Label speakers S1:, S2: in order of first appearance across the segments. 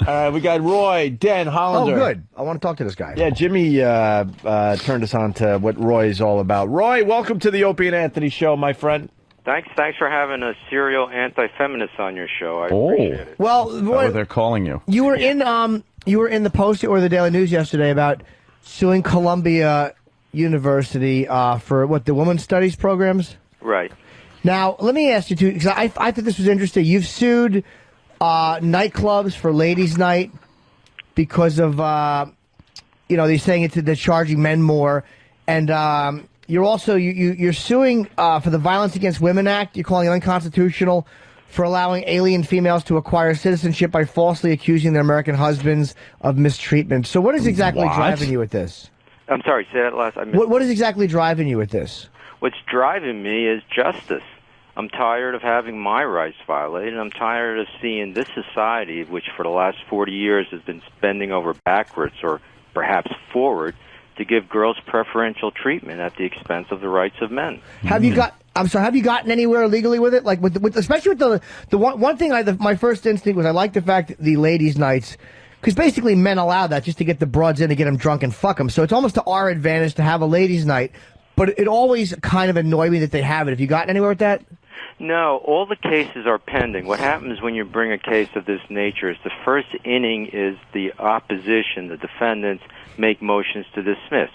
S1: We got Roy Den Hollander.
S2: Oh, good. I want to talk to this guy.
S1: Yeah, Jimmy turned us on to what Roy's all about. Roy, welcome to the Opie and Anthony show, my friend.
S3: Thanks for having a serial anti-feminist on your show. I appreciate it.
S2: Well, Roy,
S4: what they're calling you.
S2: You were in the Post or the Daily News yesterday about suing Columbia University for the women's studies programs.
S3: Right.
S2: Now, let me ask you too, because I thought this was interesting. You've sued nightclubs for ladies' night because of they're saying they're charging men more, and you're also you're suing for the Violence Against Women Act. You're calling it unconstitutional for allowing alien females to acquire citizenship by falsely accusing their American husbands of mistreatment. So, what is exactly driving you with this?
S3: I'm sorry, say that last.
S2: What is exactly driving you with this?
S3: What's driving me is justice. I'm tired of having my rights violated, and I'm tired of seeing this society, which for the last 40 years has been bending over backwards or perhaps forward, to give girls preferential treatment at the expense of the rights of men.
S2: Have you gotten anywhere legally with it? Like especially with the one thing. My first instinct was I like the fact that the ladies' nights, because basically men allow that just to get the broads in to get them drunk and fuck them. So it's almost to our advantage to have a ladies' night. But it always kind of annoyed me that they have it. Have you gotten anywhere with that?
S3: No, all the cases are pending. What happens when you bring a case of this nature is the first inning is the opposition, the defendants, make motions to dismiss.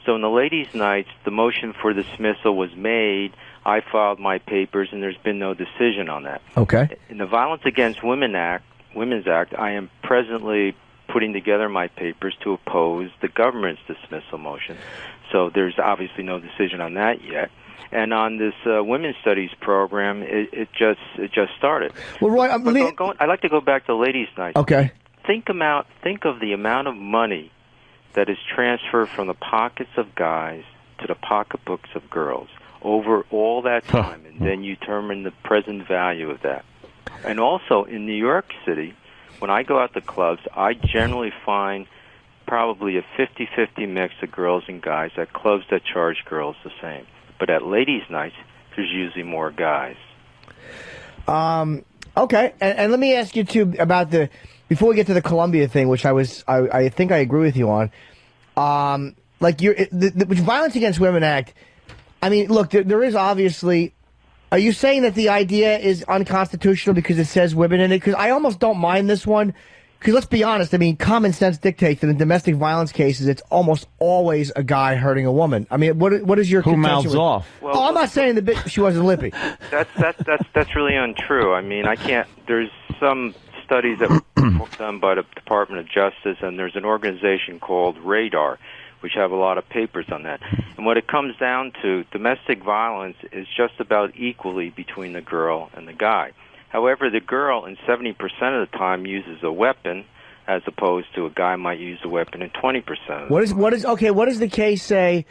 S3: So in the ladies' nights, the motion for dismissal was made. I filed my papers, and there's been no decision on that.
S2: Okay.
S3: In the Violence Against Women's Act, I am presently putting together my papers to oppose the government's dismissal motion. So there's obviously no decision on that yet. And on this women's studies program, it just started.
S2: Well, Roy,
S3: I'd like to go back to ladies' night.
S2: Okay.
S3: Think of the amount of money that is transferred from the pockets of guys to the pocketbooks of girls over all that time, and then you determine the present value of that. And also in New York City, when I go out to clubs, I generally find probably a 50-50 mix of girls and guys at clubs that charge girls the same. But at ladies' nights, there's usually more guys.
S2: Okay, and let me ask you too about before we get to the Columbia thing, which I think I agree with you on. The Violence Against Women Act. I mean, look, there is obviously. Are you saying that the idea is unconstitutional because it says women in it? Because I almost don't mind this one. Because let's be honest, I mean, common sense dictates that in domestic violence cases, it's almost always a guy hurting a woman. I mean, what is your
S4: who
S2: contention
S4: mouths
S2: with?
S4: off?
S3: Well,
S2: I'm not saying she wasn't lippy.
S3: That's really untrue. I mean, I can't. There's some studies that were done by the Department of Justice, and there's an organization called Radar, which have a lot of papers on that. And what it comes down to, domestic violence is just about equally between the girl and the guy. However, the girl, in 70% of the time, uses a weapon, as opposed to a guy might use a weapon in 20% of the time.
S2: What does the case say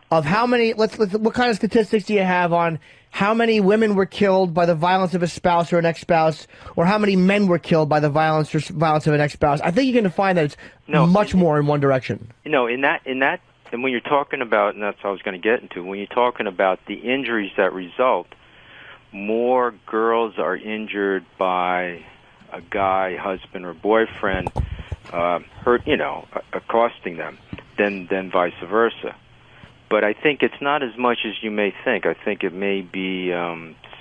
S2: of how many? What kind of statistics do you have on how many women were killed by the violence of a spouse or an ex-spouse, or how many men were killed by the violence of an ex-spouse? I think you can define that it's much more in one direction.
S3: In that, and when you're talking about, and that's what I was going to get into, when you're talking about the injuries that result. More girls are injured by a guy, husband or boyfriend, accosting them, than vice versa. But I think it's not as much as you may think. I think it may be,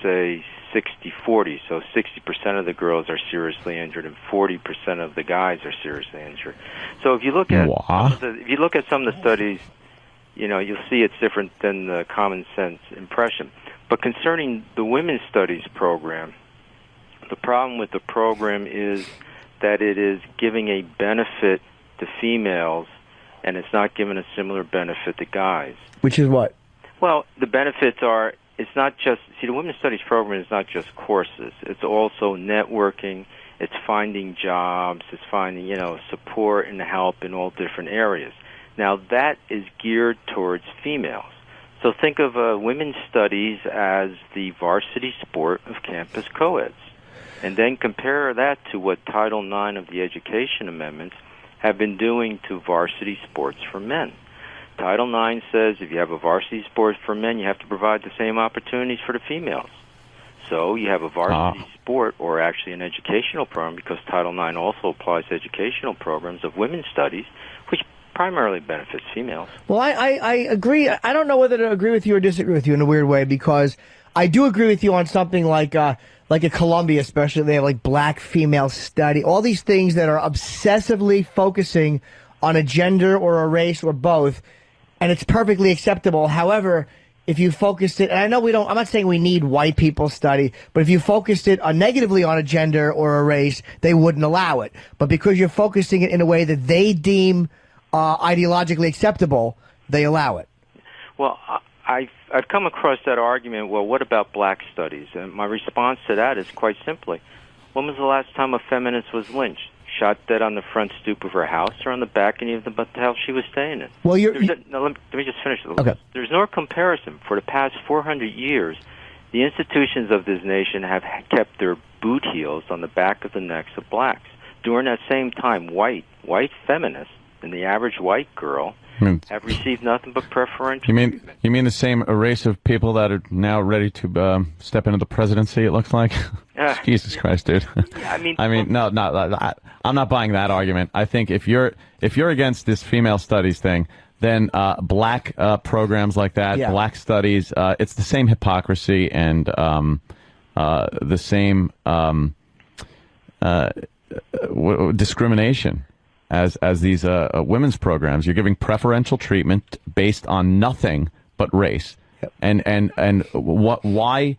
S3: say, 60-40. So 60% of the girls are seriously injured, and 40% of the guys are seriously injured. So if you look at some of the studies, you'll see it's different than the common sense impression. But concerning the women's studies program, the problem with the program is that it is giving a benefit to females, and it's not giving a similar benefit to guys.
S2: Which is what?
S3: Well, the benefits are, it's not just, the women's studies program is not just courses. It's also networking, it's finding jobs, it's finding, support and help in all different areas. Now, that is geared towards females. So think of women's studies as the varsity sport of campus co-eds. And then compare that to what Title IX of the Education Amendments have been doing to varsity sports for men. Title IX says if you have a varsity sport for men, you have to provide the same opportunities for the females. also you have a varsity sport or actually an educational program, because Title IX also applies to educational programs of women's studies, which primarily benefits females.
S2: Well, I agree. I don't know whether to agree with you or disagree with you in a weird way, because I do agree with you on something like at Columbia, especially, they have like black female study, all these things that are obsessively focusing on a gender or a race or both, and it's perfectly acceptable. However, if you focused it, and I know I'm not saying we need white people study, but if you focused it negatively on a gender or a race, they wouldn't allow it. But because you're focusing it in a way that they deem ideologically acceptable, they allow it.
S3: Well, I've come across that argument, well, what about black studies? And my response to that is quite simply, when was the last time a feminist was lynched? Shot dead on the front stoop of her house or on the balcony of the hotel she was staying in?
S2: Well,
S3: let me just finish.
S2: Okay.
S3: There's no comparison. For the past 400 years, the institutions of this nation have kept their boot heels on the back of the necks of blacks. During that same time, white feminists and the average white girl have received nothing but preferential treatment.
S4: You mean the same race of people that are now ready to step into the presidency, it looks like? Jesus Christ, dude. No, I'm not buying that argument. I think if you're against this female studies thing, then black programs like that, black studies, it's the same hypocrisy and the same discrimination as these women's programs. You're giving preferential treatment based on nothing but race. Yep. And why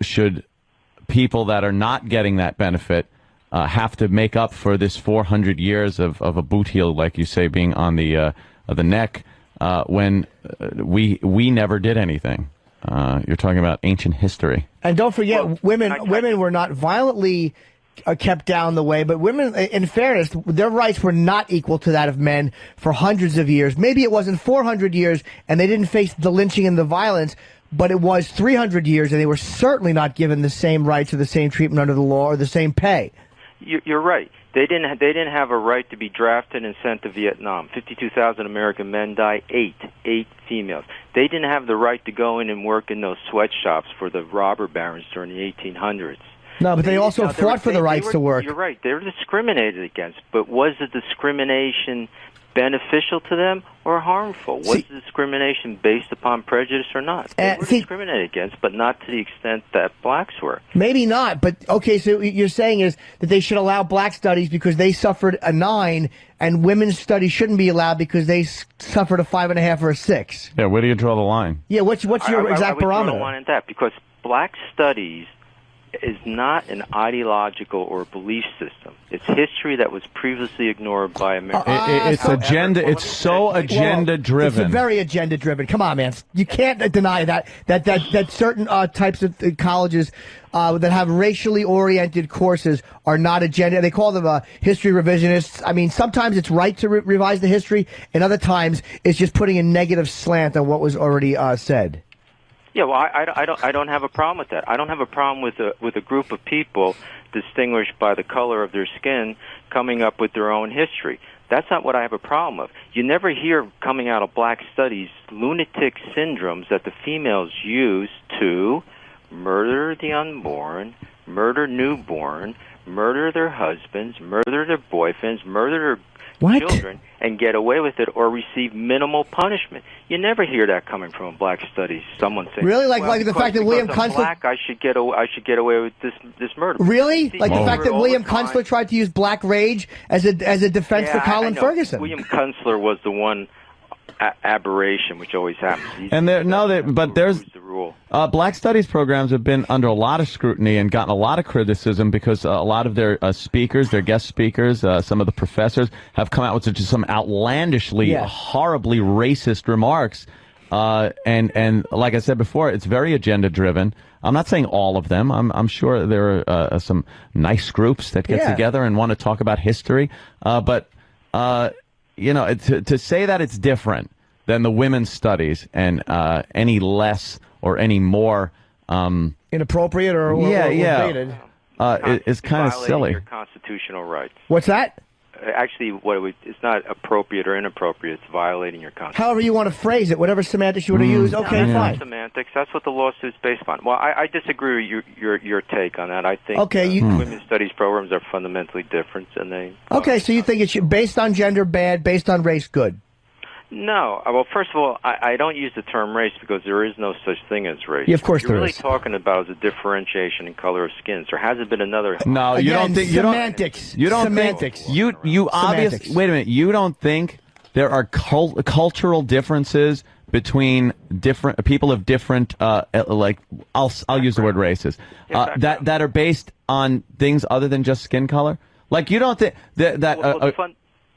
S4: should people that are not getting that benefit have to make up for this 400 years of a boot heel, like you say, being on the neck when we never did anything? You're talking about ancient history.
S2: And don't forget, women were not violently kept down the way, but women, in fairness, their rights were not equal to that of men for hundreds of years. Maybe it wasn't 400 years and they didn't face the lynching and the violence, but it was 300 years and they were certainly not given the same rights or the same treatment under the law or the same pay.
S3: You're right. They didn't have a right to be drafted and sent to Vietnam. 52,000 American men died, eight females. They didn't have the right to go in and work in those sweatshops for the robber barons during the 1800s.
S2: No, but they also fought for the rights to work.
S3: You're right. They were discriminated against. But was the discrimination beneficial to them or harmful? Was the discrimination based upon prejudice or not? They were discriminated against, but not to the extent that blacks were.
S2: Maybe not. But, okay, so what you're saying is that they should allow black studies because they suffered a 9, and women's studies shouldn't be allowed because they suffered a 5.5 or a 6.
S4: Yeah, where do you draw the line?
S2: Yeah, what's your exact barometer?
S3: I would draw the line at that, because black studies is not an ideological or belief system. It's history that was previously ignored by America.
S4: It's agenda. It's so agenda-driven.
S2: It's very agenda-driven. Come on, man. You can't deny that certain types of colleges that have racially oriented courses are not agenda. They call them history revisionists. I mean, sometimes it's right to revise the history, and other times it's just putting a negative slant on what was already said.
S3: Yeah, well, I don't have a problem with that. I don't have a problem with a group of people distinguished by the color of their skin coming up with their own history. That's not what I have a problem with. You never hear coming out of black studies lunatic syndromes that the females use to murder the unborn, murder newborn, murder their husbands, murder their boyfriends, murder their children, and get away with it or receive minimal punishment. You never hear that coming from a black studies. Someone saying,
S2: really, like the fact that William Kunstler,
S3: black, I should get away with this murder.
S2: Really, like the fact that William Kunstler tried to use black rage as a defense for Colin Ferguson.
S3: William Kunstler was the one aberration, which always happens.
S4: There's the rule. Black studies programs have been under a lot of scrutiny and gotten a lot of criticism because a lot of their speakers, their guest speakers, some of the professors have come out with just some outlandishly, horribly racist remarks. And like I said before, it's very agenda driven. I'm not saying all of them. I'm sure there are some nice groups that get together and want to talk about history. But to say that it's different than the women's studies and any less or any more
S2: inappropriate or dated,
S4: it's kind of silly.
S3: Your constitutional rights.
S2: What's that?
S3: actually, it's not appropriate or inappropriate. It's violating your constitution.
S2: However you want to phrase it, whatever semantics you want to use, okay,
S3: that's
S2: fine.
S3: not semantics. That's what the lawsuit's based on. Well, I disagree with your take on that. I think women's studies programs are fundamentally different, and they.
S2: Okay, so you think it's based on gender bad, based on race good?
S3: No. Well, first of all, I don't use the term race because there is no such thing as race.
S2: Yeah, of course
S3: there is.
S2: You're
S3: really talking about is a differentiation in color of skins. There hasn't been another.
S4: No, you don't think
S2: semantics.
S4: You don't
S2: semantics.
S4: think you obviously. Wait a minute. You don't think there are cultural differences between different people of different like I'll use the word races that are based on things other than just skin color? Like you don't think that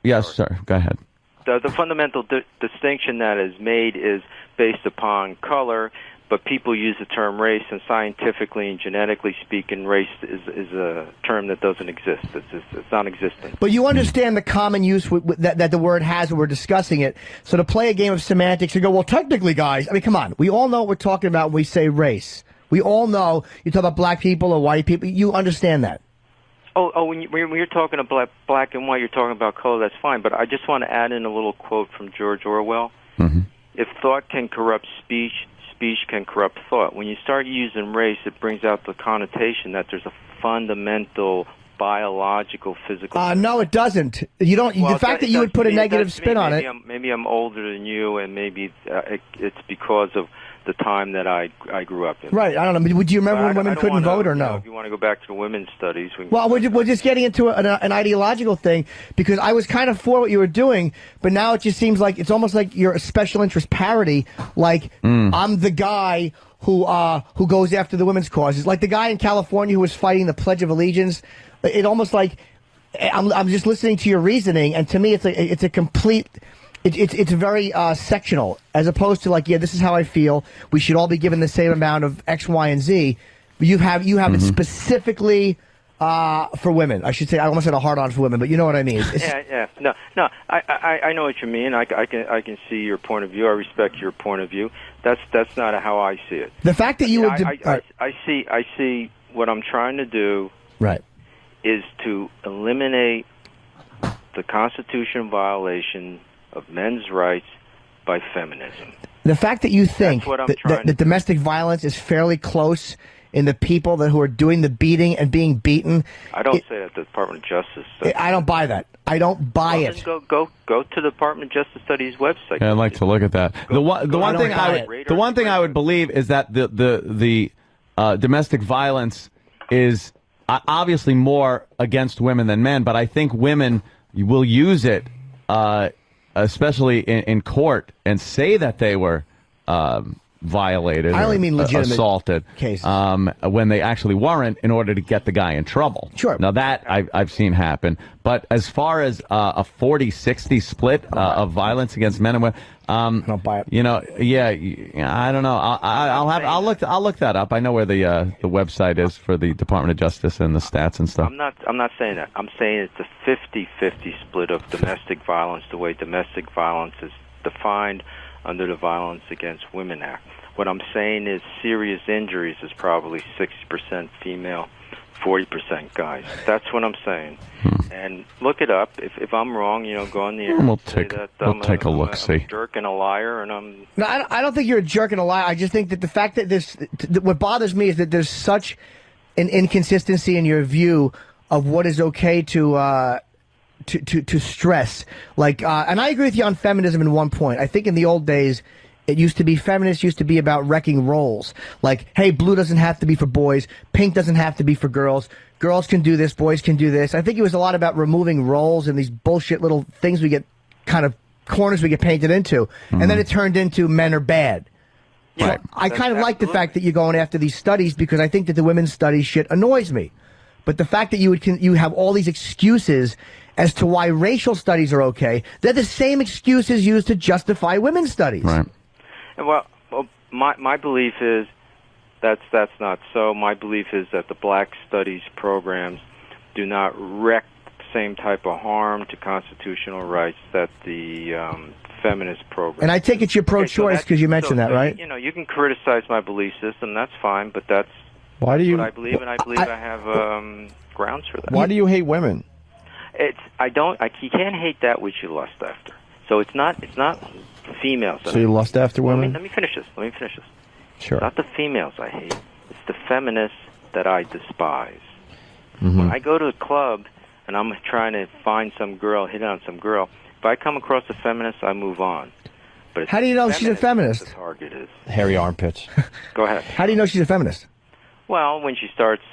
S4: yes, sir. Go ahead.
S3: The fundamental distinction that is made is based upon color, but people use the term race, and scientifically and genetically speaking, race is a term that doesn't exist. It's non-existent.
S2: But you understand the common use that the word has when we're discussing it. So to play a game of semantics, you go, well, technically, guys, I mean, come on. We all know what we're talking about when we say race. We all know you talk about black people or white people. You understand that.
S3: When you're talking about black and white, you're talking about color, that's fine. But I just want to add in a little quote from George Orwell.
S4: Mm-hmm.
S3: If thought can corrupt speech, speech can corrupt thought. When you start using race, it brings out the connotation that there's a fundamental biological, physical...
S2: No, it doesn't. You don't. Well, the fact that you would put a negative spin on it...
S3: Maybe I'm older than you, and maybe it's because of the time that I grew up in.
S2: Right, I don't know. Would you remember when women couldn't vote or no?
S3: If you want to go back to the women's studies...
S2: We're just getting into an ideological thing, because I was kind of for what you were doing, but now it just seems like it's almost like you're a special interest parody, like I'm the guy who goes after the women's causes. Like the guy in California who was fighting the Pledge of Allegiance. It almost like I'm just listening to your reasoning, and to me it's a complete... It's very sectional, as opposed to like, yeah, this is how I feel. We should all be given the same amount of X, Y, and Z. But you have it specifically for women. I should say, I almost said a hard-on for women, but you know what I mean.
S3: No. I know what you mean. I can see your point of view. I respect your point of view. That's not how I see it.
S2: The fact that you would...
S3: I see what I'm trying to do.
S2: Right.
S3: Is to eliminate the Constitution violation of men's rights by feminism.
S2: The fact that you think that domestic violence is fairly close in the people who are doing the beating and being beaten.
S3: I don't say that the Department of Justice.
S2: I don't buy that. I don't buy it.
S3: Go to the Department of Justice Studies website.
S4: Yeah, I'd like to look at that. The one thing I would believe is that the domestic violence is obviously more against women than men, but I think women will use it, especially in court, and say that they were violated.
S2: I only mean legitimate
S4: assaulted
S2: cases
S4: when they actually weren't, in order to get the guy in trouble.
S2: Sure.
S4: Now that I've seen happen, but as far as a 40-60 split of violence against men and women,
S2: I don't buy it.
S4: You know, I don't know. I'll look that up. I know where the website is for the Department of Justice and the stats and stuff.
S3: I'm not saying that. I'm saying it's a 50-50 split of domestic violence, the way domestic violence is defined under the Violence Against Women Act. What I'm saying is serious injuries is probably 60% female, 40% guys. That's what I'm saying. And look it up. If I'm wrong, go on the air.
S4: We'll take a look. See,
S3: I'm a jerk and a liar, and I'm.
S2: No, I don't think you're a jerk and a liar. I just think that the fact that what bothers me is that there's such an inconsistency in your view of what is okay to stress. Like, and I agree with you on feminism in one point. I think in the old days, feminists used to be about wrecking roles. Like, hey, blue doesn't have to be for boys, pink doesn't have to be for girls. Girls can do this, boys can do this. I think it was a lot about removing roles and these bullshit little things corners we get painted into. And then it turned into men are bad.
S3: Yeah,
S2: so I kind of like the fact that you're going after these studies, because I think that the women's studies shit annoys me. But the fact that you have all these excuses as to why racial studies are okay, they're the same excuses used to justify women's studies.
S3: Right. Well, my belief is that's not so. My belief is that the black studies programs do not wreak the same type of harm to constitutional rights that the feminist program.
S2: And I take it you're pro-choice because you mentioned that, right?
S3: You can criticize my belief system. That's fine, but that's what I believe, and I believe I have grounds for that.
S1: Why do you hate women?
S3: You can't hate that which you lust after. So it's not females.
S1: So you lust after women?
S3: Let me finish this.
S1: Sure.
S3: It's not the females I hate. It's the feminists that I despise.
S1: Mm-hmm.
S3: When I go to a club and I'm trying to find some girl, hit on some girl, if I come across a feminist, I move on. But
S2: how do you know she's a feminist?
S3: The target is
S1: hairy armpits.
S3: Go ahead.
S2: How do you know she's a feminist?
S3: Well, when she starts,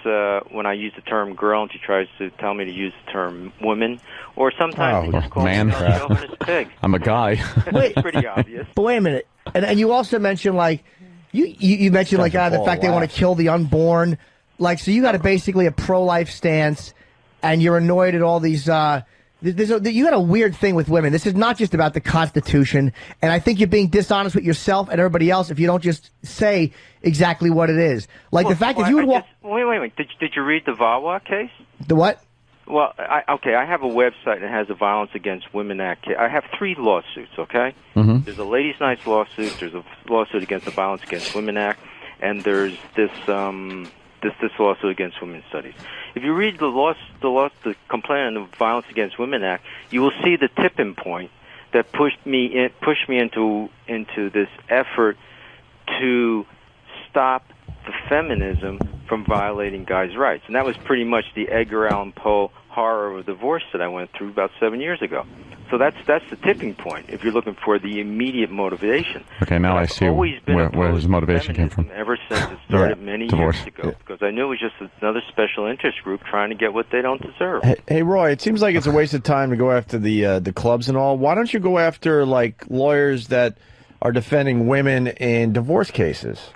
S3: when I use the term girl, and she tries to tell me to use the term woman, or sometimes they just call
S4: man.
S3: me a chauvinist pig.
S4: I'm a guy.
S2: Wait,
S3: it's pretty obvious.
S2: But wait a minute, and you also mentioned like you mentioned like the fact they want to kill the unborn, like so you got basically a pro-life stance, and you're annoyed at all these. You got a weird thing with women. This is not just about the Constitution, and I think you're being dishonest with yourself and everybody else if you don't just say exactly what it is. Like the fact that you would walk.
S3: Wait. Did you read the VAWA case?
S2: The what?
S3: Well, I have a website that has a Violence Against Women Act case. I have 3 lawsuits, okay?
S4: Mm-hmm.
S3: There's a Ladies' Night lawsuit, there's a lawsuit against the Violence Against Women Act, and there's this lawsuit against women's studies. If you read the complaint on the Violence Against Women Act, you will see the tipping point that pushed me into this effort to stop the feminism from violating guys' rights, and that was pretty much the Edgar Allan Poe horror of divorce that I went through about 7 years ago. So that's the tipping point if you're looking for the immediate motivation.
S4: Okay, now I see where his motivation came from.
S3: Ever since it started many years ago, because I knew it was just another special interest group trying to get what they don't deserve.
S1: Hey, Roy, it seems like it's a waste of time to go after the clubs and all. Why don't you go after like lawyers that are defending women in divorce cases?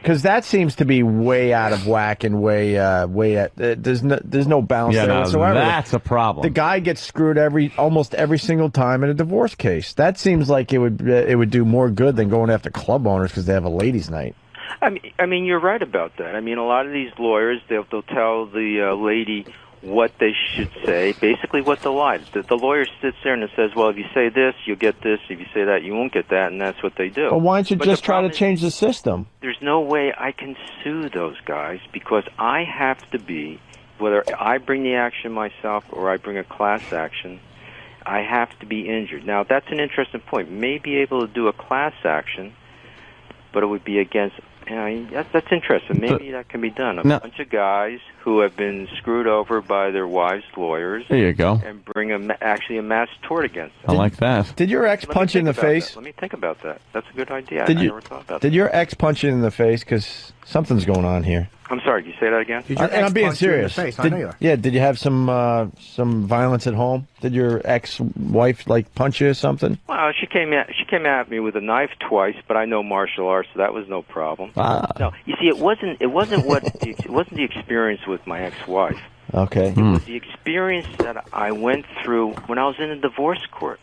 S1: Because that seems to be way out of whack and way there's no balance there whatsoever.
S4: That's a problem.
S1: The guy gets screwed almost every single time in a divorce case. That seems like it would do more good than going after club owners because they have a ladies' night.
S3: I mean, you're right about that. I mean, a lot of these lawyers they'll tell the lady what they should say, basically what the lie. The lawyer sits there and it says, well, if you say this, you'll get this. If you say that, you won't get that, and that's what they do.
S1: Well, why don't you just try to change the system?
S3: There's no way I can sue those guys because I have to be, whether I bring the action myself or I bring a class action, I have to be injured. Now, that's an interesting point. May be able to do a class action, but it would be against... that's interesting. Maybe that can be done. A bunch of guys who have been screwed over by their wives' lawyers.
S4: There you go.
S3: And bring actually a mass tort against them.
S4: I like that.
S1: Did your ex punch you in the face?
S3: Let me think about that. That's a good idea. I never thought about that.
S1: Did your ex punch you in the face? Because something's going on here.
S3: I'm sorry. Can you say that again?
S1: And I'm being serious.
S2: I know you are.
S1: Yeah. Did you have some violence at home? Did your ex-wife punch you or something?
S3: Well, she came at me with a knife twice, but I know martial arts, so that was no problem. No, you see, it wasn't the experience with my ex-wife.
S1: Okay.
S3: It was the experience that I went through when I was in a divorce court.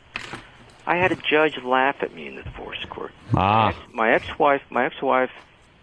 S3: I had a judge laugh at me in the divorce court. My ex-wife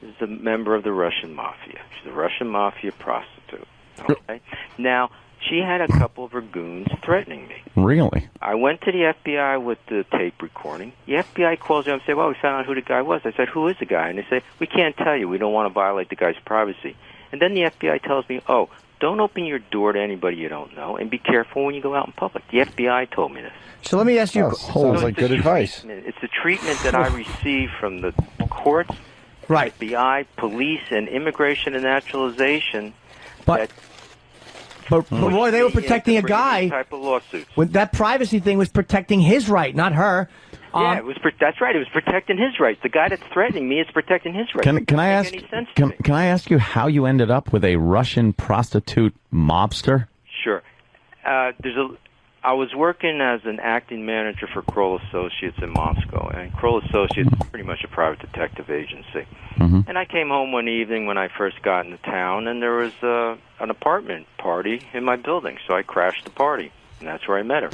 S3: is a member of the Russian mafia. She's a Russian mafia prostitute. Okay? Now, she had a couple of her goons threatening me.
S4: Really?
S3: I went to the FBI with the tape recording. The FBI calls me up and says, well, we found out who the guy was. I said, who is the guy? And they say, we can't tell you. We don't want to violate the guy's privacy. And then the FBI tells me, oh, don't open your door to anybody you don't know, and be careful when you go out in public. The FBI told me this.
S2: So let me ask you...
S1: sounds like good advice.
S3: It's the treatment that I receive from the courts,
S2: right.
S3: FBI, police, and immigration and naturalization.
S2: But Roy, they were protecting a guy.
S3: Type of lawsuits.
S2: When that privacy thing was protecting his right, not her.
S3: Yeah, that's right. It was protecting his rights. The guy that's threatening me is protecting his rights.
S4: Can I ask? Can I ask you how you ended up with a Russian prostitute mobster?
S3: Sure. I was working as an acting manager for Kroll Associates in Moscow, and Kroll Associates is pretty much a private detective agency.
S4: Mm-hmm.
S3: And I came home one evening when I first got into town, and there was an apartment party in my building, so I crashed the party. And that's where I met her.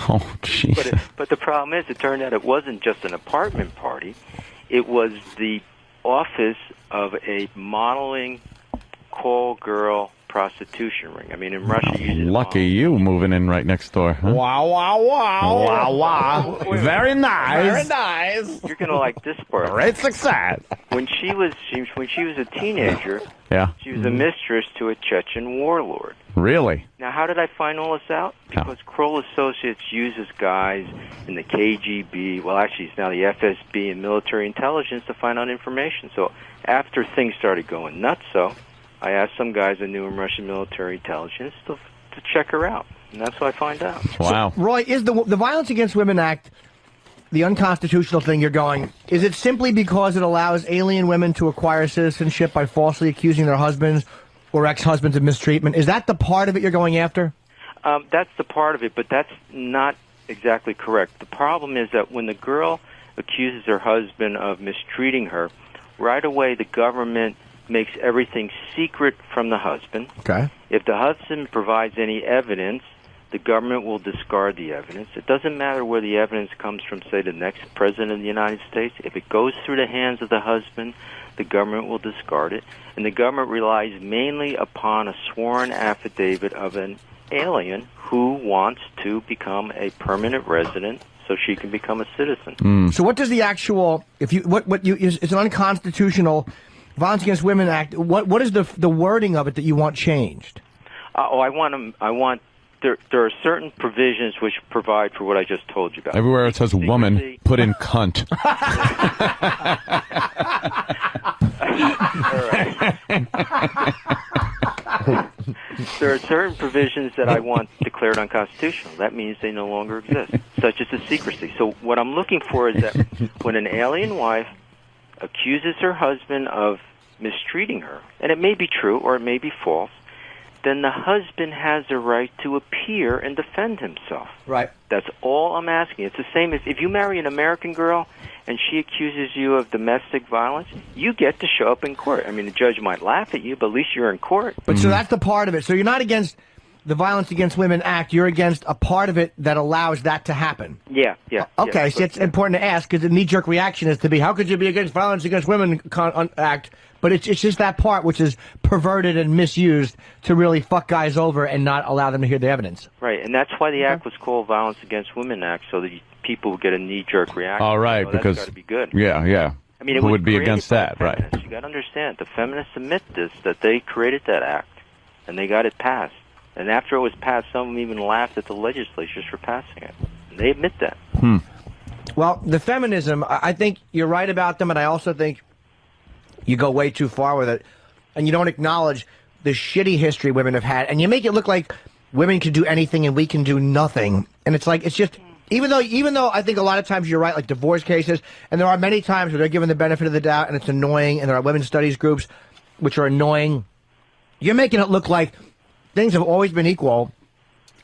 S4: Oh, jeez.
S3: But the problem is, it turned out it wasn't just an apartment party. It was the office of a modeling call girl prostitution ring. I mean, in Russia,
S4: lucky you moving in right next door. Huh?
S1: Wow, wow, wow.
S4: Wow, wow. Very nice.
S1: Very nice.
S3: You're gonna like this part.
S4: Great success.
S3: When she was a teenager,
S4: Yeah.
S3: she was a mistress to a Chechen warlord.
S4: Really?
S3: Now, how did I find all this out? Because Kroll Associates uses guys in the KGB, well, actually, it's now the FSB and military intelligence to find out information. So after things started going nuts, I asked some guys I knew in Russian military intelligence to check her out. And that's what I find out.
S4: Wow.
S2: So, Roy, is the Violence Against Women Act the unconstitutional thing you're going? Is it simply because it allows alien women to acquire citizenship by falsely accusing their husbands or ex-husbands of mistreatment? Is that the part of it you're going after?
S3: That's the part of it, but that's not exactly correct. The problem is that when the girl accuses her husband of mistreating her, right away the government makes everything secret from the husband.
S2: Okay.
S3: If the husband provides any evidence, the government will discard the evidence. It doesn't matter where the evidence comes from, say, the next president of the United States. If it goes through the hands of the husband, the government will discard it. And the government relies mainly upon a sworn affidavit of an alien who wants to become a permanent resident so she can become a citizen.
S2: So what does the actual, it's an unconstitutional Violence Against Women Act. What is the wording of it that you want changed?
S3: There are certain provisions which provide for what I just told you about.
S4: Everywhere it says woman, put in cunt.
S3: There are certain provisions that I want declared unconstitutional. That means they no longer exist, such as the secrecy. So what I'm looking for is that when an alien wife accuses her husband of mistreating her, and it may be true or it may be false, then the husband has the right to appear and defend himself.
S2: Right.
S3: That's all I'm asking. It's the same as if you marry an American girl and she accuses you of domestic violence, you get to show up in court. I mean, the judge might laugh at you, but at least you're in court.
S2: But so that's the part of it. So you're not against the Violence Against Women Act. You're against a part of it that allows that to happen.
S3: Yeah.
S2: Okay,
S3: yeah,
S2: so it's important to ask because the knee-jerk reaction is to be, how could you be against Violence Against Women Act? But it's just that part which is perverted and misused to really fuck guys over and not allow them to hear the evidence.
S3: Right, and that's why the act was called Violence Against Women Act, so that people would get a knee-jerk reaction.
S4: All right,
S3: because that's got to be good.
S4: Yeah.
S3: I mean,
S4: who would be against that, right?
S3: You got to understand, the feminists admit this, that they created that act, and they got it passed. And after it was passed, some of them even laughed at the legislatures for passing it. And they admit that.
S2: Well, the feminism, I think you're right about them, and I also think you go way too far with it, and you don't acknowledge the shitty history women have had, and you make it look like women can do anything and we can do nothing. And it's like, it's just, even though I think a lot of times you're right, like divorce cases, and there are many times where they're given the benefit of the doubt and it's annoying, and there are women's studies groups which are annoying, you're making it look like things have always been equal,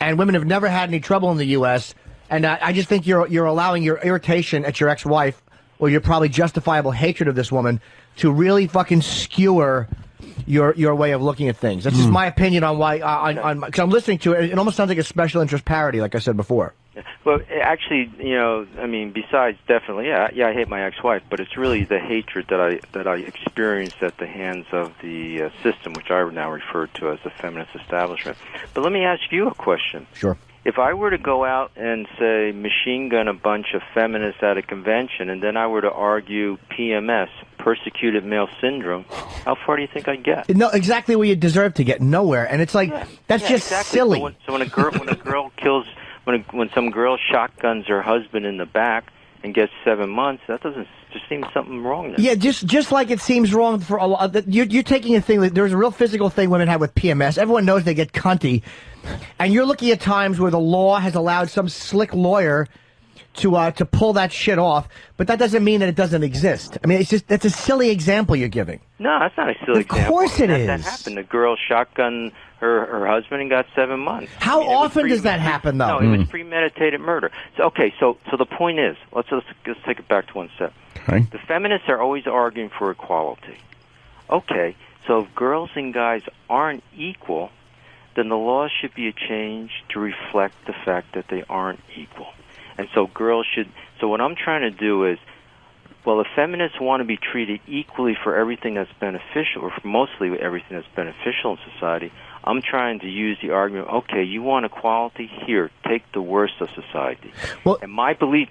S2: and women have never had any trouble in the U.S., and I just think you're allowing your irritation at your ex-wife, or your probably justifiable hatred of this woman, to really fucking skewer your way of looking at things. That's just my opinion on why, because I'm listening to it, it almost sounds like a special interest parody, like I said before.
S3: Well, actually, I mean, besides definitely, I hate my ex-wife, but it's really the hatred that I experienced at the hands of the system, which I now refer to as the feminist establishment. But let me ask you a question.
S2: Sure.
S3: If I were to go out and, say, machine gun a bunch of feminists at a convention, and then I were to argue PMS, persecuted male syndrome, how far do you think I'd get?
S2: No, exactly where you deserve to get, nowhere. And it's like, that's just
S3: exactly.
S2: silly.
S3: So when a girl kills, when some girl shotguns her husband in the back and gets 7 months, that doesn't just seem something wrong there.
S2: Yeah, just like it seems wrong for a lot. You're taking a thing, there's a real physical thing women have with PMS. Everyone knows they get cunty. And you're looking at times where the law has allowed some slick lawyer to pull that shit off, but that doesn't mean that it doesn't exist. I mean, that's a silly example you're giving.
S3: No, that's not a silly example.
S2: Of course it is.
S3: That happened. The girl shotgunned her husband and got 7 months.
S2: How often does that happen, though?
S3: No, it was premeditated murder. So the point is, let's take it back to one step.
S4: Okay.
S3: The feminists are always arguing for equality. Okay, so if girls and guys aren't equal, then the laws should be changed to reflect the fact that they aren't equal. And so so what I'm trying to do is, well, if feminists want to be treated equally for everything that's beneficial, or for mostly everything that's beneficial in society, I'm trying to use the argument, okay, you want equality? Here, take the worst of society.
S2: Well,
S3: and my belief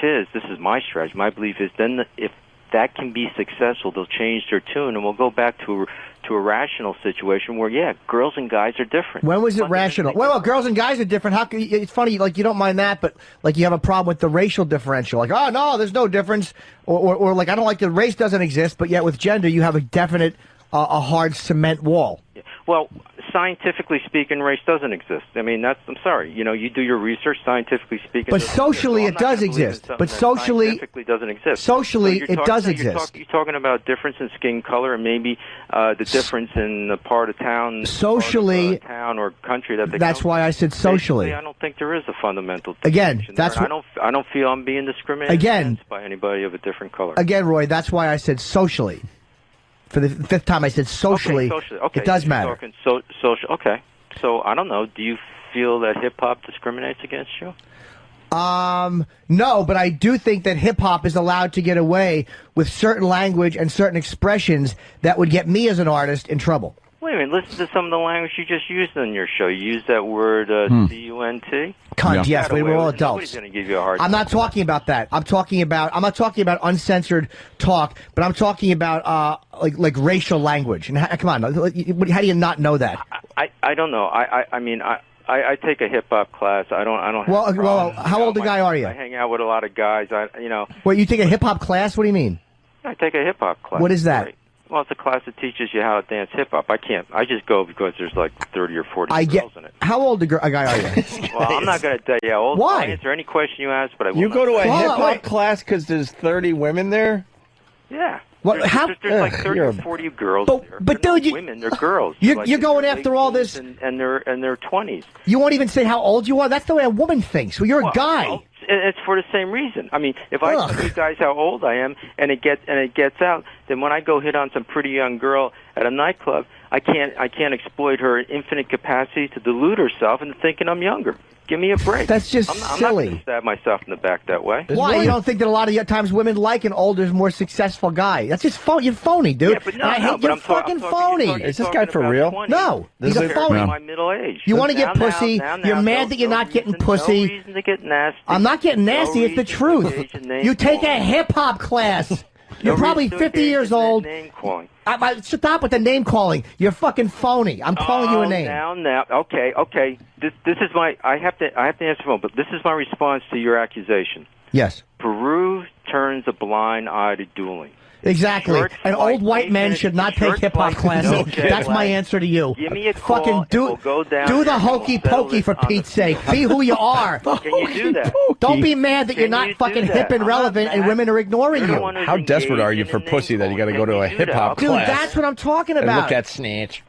S3: is, this is my strategy, my belief is then if that can be successful, they'll change their tune, and we'll go back to a rational situation where, yeah, girls and guys are different.
S2: When was it rational? Well, girls and guys are different. How? It's funny, like you don't mind that, but like you have a problem with the racial differential. Like, oh no, there's no difference, or like I don't like the race doesn't exist, but yet with gender you have a definite, a hard cement wall.
S3: Yeah. Well, scientifically speaking, race doesn't exist. I mean, I'm sorry. You know, you do your research, scientifically speaking.
S2: But socially, it does exist. But socially,
S3: scientifically doesn't exist.
S2: Socially, it does exist.
S3: You're talking about difference in skin color and maybe the difference in the part of town,
S2: socially,
S3: town or country that they.
S2: That's why I said socially.
S3: Basically, I don't think there is a fundamental.
S2: Again, that's
S3: I don't feel I'm being discriminated against by anybody of a different color.
S2: Again, Roy, that's why I said socially. For the fifth time, I said socially.
S3: Okay, socially. Okay.
S2: It does matter.
S3: Social. Okay. So I don't know. Do you feel that hip hop discriminates against you?
S2: No, but I do think that hip hop is allowed to get away with certain language and certain expressions that would get me as an artist in trouble.
S3: Wait a minute. Listen to some of the language you just used in your show. You used that word C-U-N-T.
S2: Cunt. Yes, we were all adults.
S3: Nobody's going to give you a hard time.
S2: I'm not talking about that. I'm not talking about uncensored talk, but I'm talking about like racial language. And come on, how do you not know that?
S3: I don't know. I mean I take a hip hop class. I don't.
S2: Well, how old a guy are you?
S3: I hang out with a lot of guys.
S2: Wait, you take a hip hop class? What do you mean?
S3: I take a hip hop class.
S2: What is that?
S3: Right. Well, it's a class that teaches you how to dance hip-hop. I just go because there's like 30 or 40 girls in it.
S2: How old a guy are you?
S3: Well, I'm not going to tell you how old.
S2: Why?
S3: I'll answer any question you ask, but I will
S1: You go to a
S2: hip-hop
S1: hip-hop class because there's 30 women there?
S3: Yeah.
S2: Well,
S3: there's like 30 or 40 girls there.
S2: But
S3: they're
S2: dude,
S3: not women, they're girls.
S2: You're going after all this.
S3: And they're in their 20s.
S2: You won't even say how old you are? That's the way a woman thinks. Well, you're a guy.
S3: Well, it's for the same reason. I mean, if I tell you guys how old I am and it gets out, then when I go hit on some pretty young girl at a nightclub, I can't exploit her infinite capacity to delude herself into thinking I'm younger. Give me a break.
S2: That's just
S3: silly. I'm not going to stab myself in the back that way.
S2: Why? You don't think that a lot of times women like an older, more successful guy? That's just you're phony, dude.
S3: Yeah, but
S2: you're fucking phony.
S1: Is this guy for real?
S3: 20s.
S2: No, he's a phony.
S3: My middle age.
S2: You want to get pussy. You're mad that you're not getting pussy.
S3: No reason to get nasty.
S2: I'm not getting nasty. It's the truth. You take a hip hop class. You're probably 50 years old. Stop with the name calling. You're fucking phony. I'm calling you a name.
S3: Now. Okay. This is my. I have to answer the phone, but this is my response to your accusation.
S2: Yes.
S3: Peru turns a blind eye to dueling.
S2: Exactly. An old white man should not take hip hop classes. That's my answer to you.
S3: Give me a call.
S2: Fucking do the hokey pokey for Pete's sake. Be who you are.
S3: Can you do that?
S2: Don't be mad that you're not fucking hip and relevant and women are ignoring you.
S1: How desperate are you for pussy that you got to go to a hip hop class?
S2: Dude, that's what I'm talking about.
S1: And look at Snatch.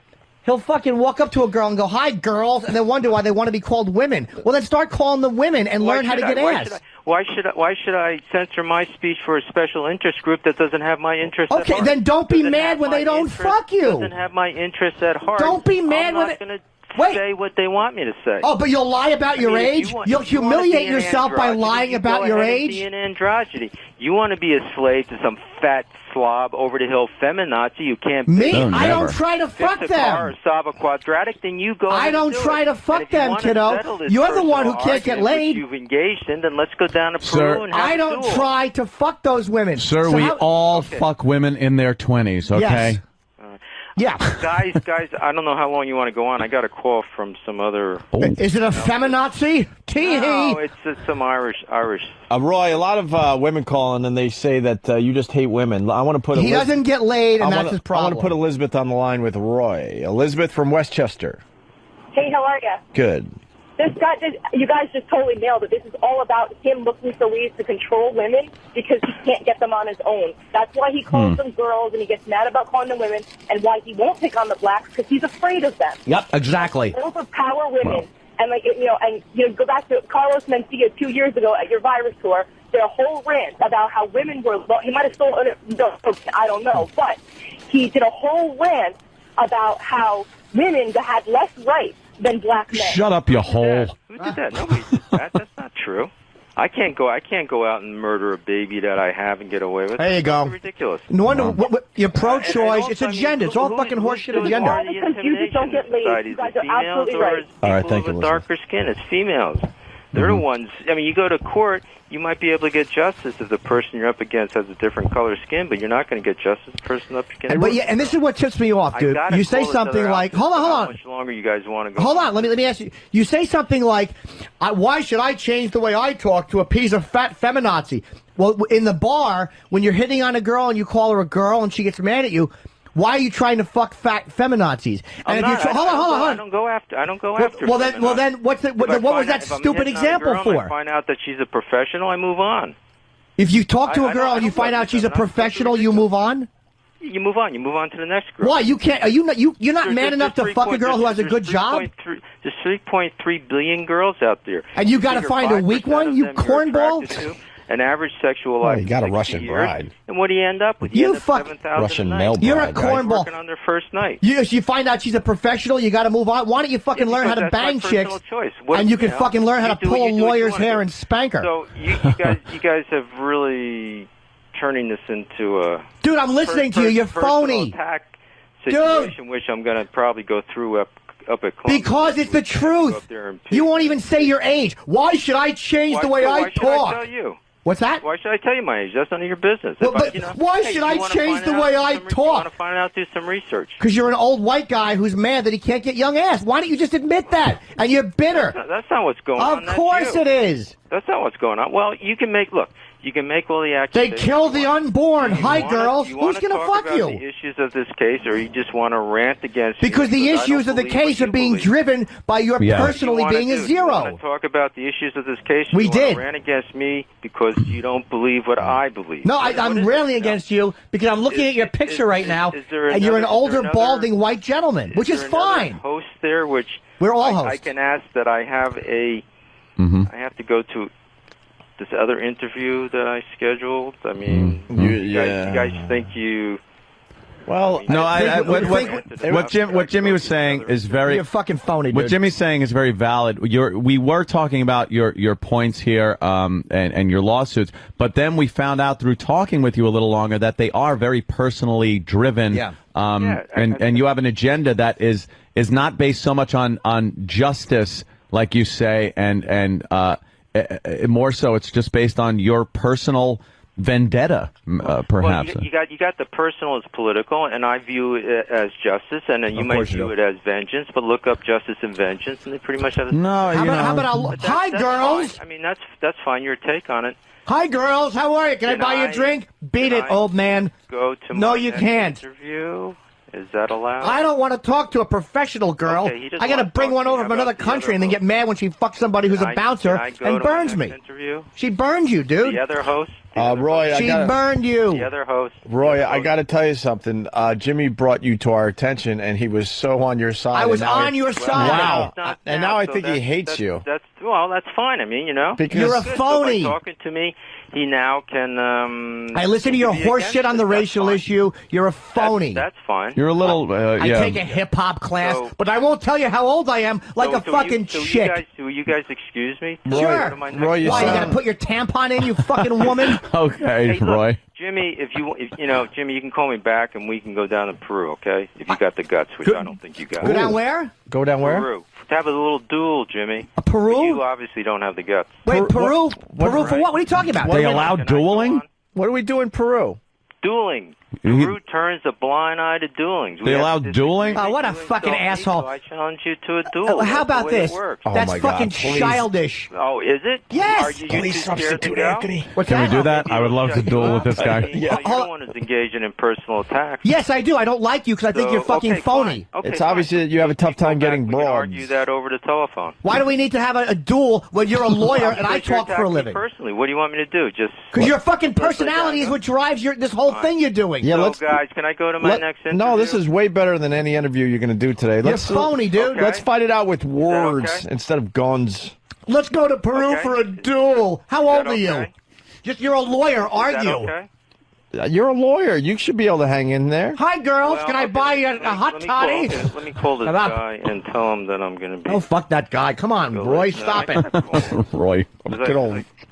S2: He'll fucking walk up to a girl and go, "Hi, girls," and then wonder why they want to be called women. Well, then start calling them women and learn how to get ass.
S3: Why should I censor my speech for a special interest group that doesn't have my interest at heart?
S2: Okay, then don't be mad when they don't fuck you.
S3: Doesn't have my interest at heart.
S2: Don't be mad when
S3: I'm not going to say what they want me to say.
S2: Oh, but you'll lie about your age? You'll humiliate yourself by lying about your age?
S3: Be an androgyny. You want to be a slave to some fat slob over the hill feminazi? You can't be.
S2: Me? I don't try to fuck them.
S3: Or solve a quadratic, then you go.
S2: I don't try to fuck them, kiddo. You're the one who can't get laid.
S3: You've engaged in, then let's go down to Peru and have
S2: I don't try to fuck those women.
S4: Sir, we all fuck women in their 20s, okay?
S2: Yes. Yeah.
S3: Guys, I don't know how long you want to go on. I got a call from some other...
S2: Is it a feminazi?
S3: No, it's some Irish.
S1: Roy, a lot of women calling and they say that you just hate women. I want to put...
S2: He doesn't get laid and that's his problem.
S1: I want to put Elizabeth on the line with Roy. Elizabeth from Westchester.
S5: Hey, how are you?
S1: Good.
S5: You guys just totally nailed it. This is all about him looking for ways to control women because he can't get them on his own. That's why he calls them girls and he gets mad about calling them women, and why he won't pick on the blacks because he's afraid of them.
S2: Yep, exactly.
S5: Overpower women. Wow. And go back to Carlos Mencia 2 years ago at your virus tour. Their whole rant about how women were. He might have stolen it. I don't know, but he did a whole rant about how women had less rights than black men.
S4: Shut up, you hole.
S3: Who did that? Nobody did that. That's not true. I can't go out and murder a baby that I have and get away with.
S2: There you go.
S3: It's ridiculous.
S2: No wonder you're pro-choice. It's agenda. It's all fucking horseshit agenda.
S5: All because you just don't get laid. You guys are absolutely right.
S1: All right, thank you.
S3: With darker skin, it's females. They're the ones. I mean, you go to court, you might be able to get justice if the person you're up against has a different color skin, but you're not going to get justice if the person up against.
S2: And this is what tips me off, dude. You say something like, "Hold on."
S3: How much longer you guys want to go?
S2: Hold on. Let me ask you. You say something like, "Why should I change the way I talk to appease a fat feminazi?" Well, in the bar, when you're hitting on a girl and you call her a girl and she gets mad at you, why are you trying to fuck fat feminazis? And if you're hold on.
S3: I don't go after.
S2: Well, then, what was that stupid example for?
S3: I find out that she's a professional, I move on.
S2: If you talk to a girl and you find out she's a professional, you move on.
S3: You move on. You move on to the next girl.
S2: Why? You can't. Are you not? You're not man enough to fuck a girl who has a good job.
S3: There's 3.3 billion girls out there.
S2: And you got to find a weak one. You cornball.
S3: An average sexual life.
S1: You got a Russian bride.
S3: And what do you end up with?
S2: You fuck
S1: Russian male bride.
S2: You're a cornball.
S3: Working on their first night.
S2: You find out she's a professional. You got to move on. Why don't you fucking learn how to bang chicks? And you can fucking learn how to pull a lawyer's hair and spank her.
S3: So you guys have really turning this into a
S2: dude. I'm listening to you. You're phony.
S3: Attack situation, which I'm going to probably go through up at Columbia.
S2: Because it's the truth. You won't even say your age. Why should I change the way I talk?
S3: Why should I tell you?
S2: What's that?
S3: Why should I tell you my age? That's none of your business.
S2: Well, why should I change the way I talk? You
S3: want to find out, do some research.
S2: Because you're an old white guy who's mad that he can't get young ass. Why don't you just admit that? And you're bitter.
S3: That's not what's going on.
S2: Of course it is.
S3: That's not what's going on. Well, you can make all the accusations.
S2: They kill the unborn. Hi, girls. Who's going to fuck you?
S3: The issues of this case, or you just want to rant against?
S2: Because the issues of the case are being driven by your personally being a zero.
S3: You want to talk about the issues of this case?
S2: We did.
S3: Rant against me because you don't believe what I believe.
S2: No, I'm railing against you because I'm looking at your picture right now, and you're an older, balding white gentleman, which is fine.
S3: Host there, which
S2: we're all hosts.
S3: I can ask that I have a. I have to go to this other interview that I scheduled. I mean, you guys think you?
S4: Well, no. What Jimmy was saying is very.
S2: You're fucking phony, dude.
S4: What Jimmy's saying is very valid. We were talking about your points here, and your lawsuits, but then we found out through talking with you a little longer that they are very personally driven. Yeah. And you have an agenda that is not based so much on justice, like you say, and more so, it's just based on your personal vendetta, perhaps.
S3: Well, you got the personal as political, and I view it as justice, and then you might view it as vengeance. But look up justice and vengeance, and they pretty much have.
S2: How about hi, girls?
S3: Fine. I mean, that's fine. Your take on it.
S2: Hi, girls. How are you? Can I buy you a drink? Beat it, old man.
S3: Go to
S2: no, you can't.
S3: Interview. Is that allowed?
S2: I don't want to talk to a professional girl.
S3: Okay,
S2: I got to bring one over from another country and then get mad when she fucks somebody who's a bouncer and burns me.
S3: Interview?
S2: She burns you, dude.
S3: The other host?
S1: Roy,
S2: she burned you.
S3: The other host?
S1: Roy, I got to tell you something. Jimmy brought you to our attention, and he was so on your side.
S2: I was on your side.
S1: Wow. And now I think he hates you.
S3: That's fine. I mean,
S1: Because
S2: you're a phony.
S3: So by talking to me, he now can.
S2: I listen to your horse shit on the racial issue. You're a phony.
S3: That's fine.
S4: You're a little.
S2: I take a hip hop class, but I won't tell you how old I am, like a fucking chick.
S3: Will you guys excuse me?
S2: Sure.
S1: Roy,
S2: you got to put your tampon in, you fucking woman?
S4: Okay,
S3: hey,
S4: Roy.
S3: Jimmy, Jimmy, you can call me back and we can go down to Peru, okay? If you got the guts, which I don't think you got.
S2: Go down where?
S1: Go down where?
S3: Peru. To have a little duel, Jimmy.
S2: Peru?
S3: But you obviously don't have the guts.
S2: Wait, Peru? Peru for what? What are you talking about?
S4: They allow dueling?
S1: What do we do in Peru?
S3: Dueling. Peru turns a blind eye to dueling.
S4: They allow dueling?
S2: Oh, what a fucking asshole.
S3: So I challenge you to a duel.
S2: How about this? That's fucking
S1: God,
S2: childish.
S3: Oh, is it?
S2: Yes.
S1: Please substitute Anthony.
S4: Can we do that? I would love to duel with this guy.
S3: You're the one who's engaging in personal attacks.
S2: Yes, I do. I don't like you because I think you're fucking phony.
S3: Okay,
S1: it's obvious that you have a tough time getting broads.
S3: We can argue that over the telephone.
S2: Why do we need to have a duel when you're a lawyer and I talk for a living?
S3: Personally, what do you want me to do? Just
S2: because your fucking personality is what drives this whole thing you're doing.
S1: Yeah,
S3: guys, can I go to my next interview?
S1: No, this is way better than any interview you're going to do today.
S2: You're phony, dude.
S1: Let's fight it out with words instead of guns.
S2: Let's go to Peru for a duel. How old are you? You're a lawyer, aren't you?
S1: You're a lawyer. You should be able to hang in there.
S2: Hi, girls.
S3: Well,
S2: Can I
S3: okay,
S2: buy you a hot toddy?
S3: Let me call this
S2: Shut up.
S3: guy and tell him that I'm going to be.
S2: Oh, fuck that guy. Come on, Roy. Stop it.
S4: Roy.
S1: Good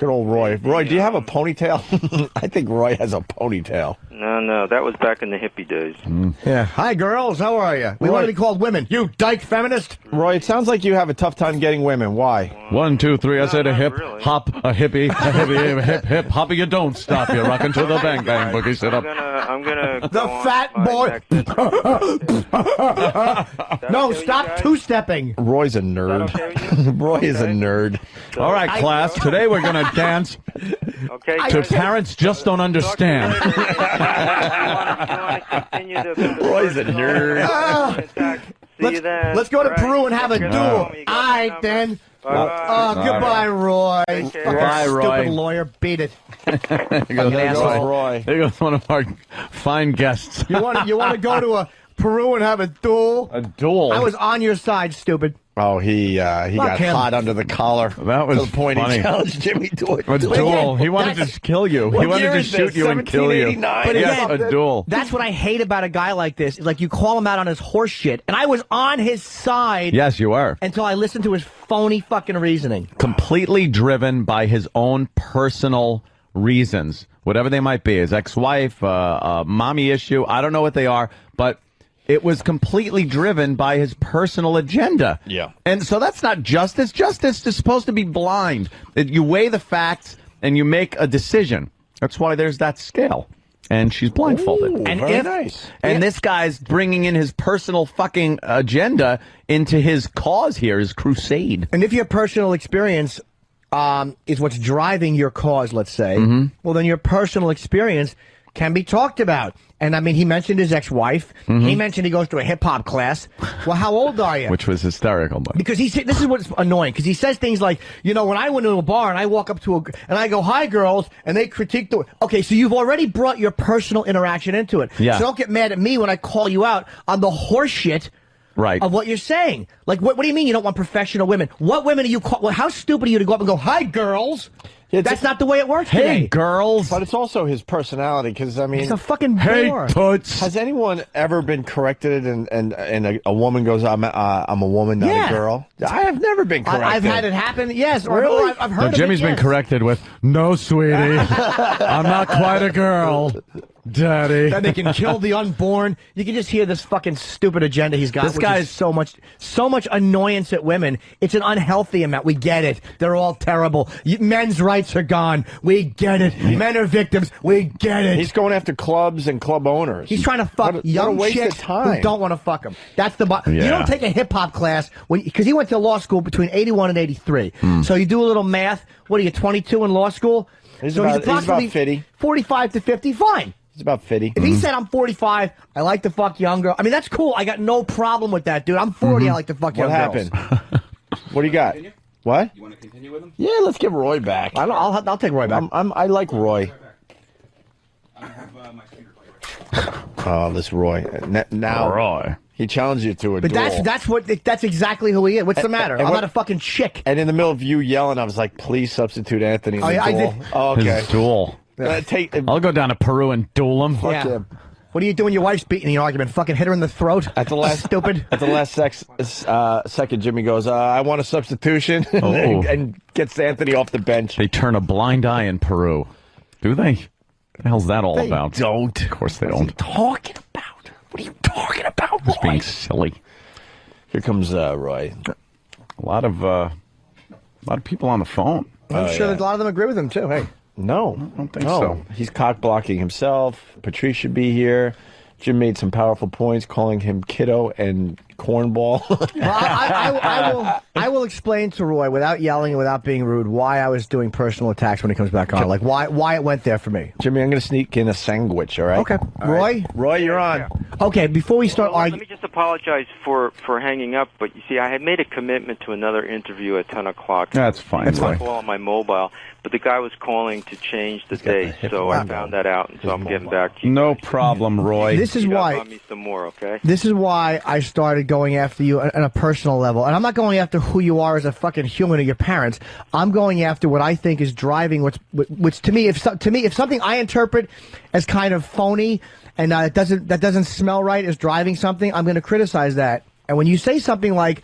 S1: old Roy. Roy, do you have a ponytail? I think Roy has a ponytail.
S3: No, that was back in the hippie days.
S2: Yeah. Hi, girls. How are you? We want to be called women. You dyke feminist.
S1: Roy, it sounds like you have a tough time getting women. Why?
S4: 1, 2, 3. I said a hip,
S3: really.
S4: hop, a hippie, a hippie, hip, hip, hoppy. You don't stop. You're rocking to the bang, bang, boogie. Sit up.
S3: I'm gonna.
S2: The fat boy. No, stop two-stepping.
S1: Roy's a nerd.
S3: Is that okay with you?
S1: Roy is a nerd.
S4: All right, class. Today we're going to dance
S3: Okay.
S4: to
S3: guys.
S4: Parents Just Don't Understand.
S3: You wanna continue the
S1: Roy's a nerd.
S3: See you then.
S2: Let's go to
S3: All right.
S2: Peru and have a
S3: Okay.
S2: duel.
S3: You
S2: All
S3: got my
S2: right,
S3: number.
S2: then.
S3: Bye-bye.
S2: Oh, goodbye, Roy.
S3: care.
S4: Bye, Roy.
S2: Stupid lawyer. Beat it.
S4: There goes
S1: asshole. Roy.
S4: There goes one of our fine guests.
S2: You want to go to Peru and have a duel?
S4: A duel.
S2: I was on your side, stupid.
S1: Oh, he got
S2: him.
S1: hot under the collar.
S4: That was
S1: to the point
S4: funny.
S1: he challenged Jimmy to
S4: A duel. He wanted
S2: that's-
S4: to kill you. He
S1: What
S4: wanted
S1: year
S4: to
S1: is
S4: shoot
S1: this?
S4: you and kill you.
S1: 1789?
S2: But
S4: Yes,
S2: again,
S4: a duel.
S2: That's what I hate about a guy like this. Is like you call him out on his horse shit, and I was on his side
S4: Yes, you are.
S2: until I listened to his phony fucking reasoning.
S4: Completely driven by his own personal reasons, whatever they might be. His ex-wife, mommy issue. I don't know what they are, but it was completely driven by his personal agenda.
S1: Yeah.
S4: And so that's not justice. Justice is supposed to be blind. You weigh the facts and you make a decision. That's why there's that scale. And she's blindfolded.
S1: Ooh,
S2: And
S1: very
S2: if-
S1: nice.
S4: And this guy's bringing in his personal fucking agenda into his cause here, his crusade.
S2: And if your personal experience is what's driving your cause, let's say, well, then your personal experience can be talked about. And I mean, he mentioned his ex-wife. He mentioned he goes to a hip-hop class. Well, how old are you?
S4: Which was hysterical. But
S2: Because this is what's annoying, because he says things like, you know, when I went to a bar and I walk up to and I go, hi, girls, and they critique the... Okay, so you've already brought your personal interaction into it.
S4: Yeah.
S2: So don't get mad at me when I call you out on the horse shit
S4: right.
S2: of what you're saying. Like, what do you mean you don't want professional women? What women are you... Well, how stupid are you to go up and go, hi, girls? That's not the way it works
S4: Hey,
S2: today.
S4: girls.
S1: But it's also his personality, because, I mean...
S2: He's a fucking
S4: Hey,
S2: bore.
S4: toots.
S1: Has anyone ever been corrected and a woman goes, I'm a woman, not
S2: Yeah.
S1: a girl? I have never been corrected.
S2: I've had it happen, yes. Or
S1: Really?
S2: I've heard
S4: No,
S2: of
S4: Jimmy's
S2: it,
S4: been
S2: yes.
S4: corrected with, no, sweetie, I'm not quite a girl, daddy.
S2: That they can kill the unborn. You can just hear this fucking stupid agenda he's got.
S4: This
S2: which
S4: guy's-
S2: is so much annoyance at women. It's an unhealthy amount. We get it. They're all terrible. Men's rights are gone. We get it. Men are victims. We get it.
S1: He's going after clubs and club owners.
S2: He's trying to fuck
S1: What
S2: young
S1: a waste
S2: chicks
S1: of time.
S2: who don't want to fuck him. That's the You
S4: Yeah.
S2: don't take a hip hop class because he went to law school between 81 and 83. So you do a little math. What are you, 22 in law school?
S1: He's
S2: so
S1: about-
S2: he's approximately
S1: he's about 50.
S2: 45 to 50. Fine.
S1: It's about 50.
S2: If he said I'm 45, I like to fuck young girls. I mean, that's cool. I got no problem with that, dude. I'm 40. I like to fuck
S1: What
S2: young girls.
S1: happened? What do you got? What?
S6: You want to continue with him?
S1: Yeah, let's get Roy back.
S2: I'll take Roy back.
S1: I like Roy.
S6: I have my finger play right here.
S1: Oh, this Roy. Now
S4: Roy.
S1: he challenged you to a
S2: But
S1: duel.
S2: that's exactly who he is. What's the matter?
S1: and
S2: I'm
S1: what-
S2: not a fucking chick.
S1: And in the middle of you yelling, I was like, please substitute Anthony in
S2: Oh,
S1: the
S2: yeah, I
S1: duel.
S2: did.
S1: Oh, okay.
S4: His duel.
S1: Take,
S4: I'll go down to Peru and duel him.
S1: fuck him.
S2: What are you doing? Your wife's beating the argument. Fucking hit her in the throat.
S1: At the last
S2: stupid.
S1: At the last second, Jimmy goes, I want a substitution,
S4: Oh.
S1: and gets Anthony off the bench.
S4: They turn a blind eye in Peru. Do they? What the hell's that all about?
S1: Don't.
S4: Of course they
S1: What are you
S4: don't.
S1: talking about? What are you talking about,
S4: Just
S1: Roy?
S4: being silly.
S1: Here comes Roy.
S4: A lot of people on the phone.
S2: I'm sure that a lot of them agree with him too. Hey,
S1: No,
S4: I don't think
S1: no.
S4: so.
S1: He's cock blocking himself. Patrice should be here. Jim made some powerful points, calling him kiddo and cornball.
S2: well, I will explain to Roy without yelling and without being rude why I was doing personal attacks when he comes back on. Like why it went there for me.
S1: Jimmy, I'm going to sneak in a sandwich. All right.
S2: Okay,
S1: All
S2: Roy.
S1: right. Roy, you're on.
S2: Okay, before we start
S3: Let
S2: arguing.
S3: me just apologize for hanging up, but you see, I had made a commitment to another interview at 10 o'clock.
S4: That's fine.
S3: That's fine. Call on my mobile. But the guy was calling to change the date, so I found that out, and so I'm getting back to you.
S4: No problem, Roy.
S2: This is why.
S3: On me some more, okay?
S2: This is why I started going after you on a personal level, and I'm not going after who you are as a fucking human or your parents. I'm going after what I think is driving which to me, if something I interpret as kind of phony and that doesn't smell right is driving something, I'm going to criticize that. And when you say something like,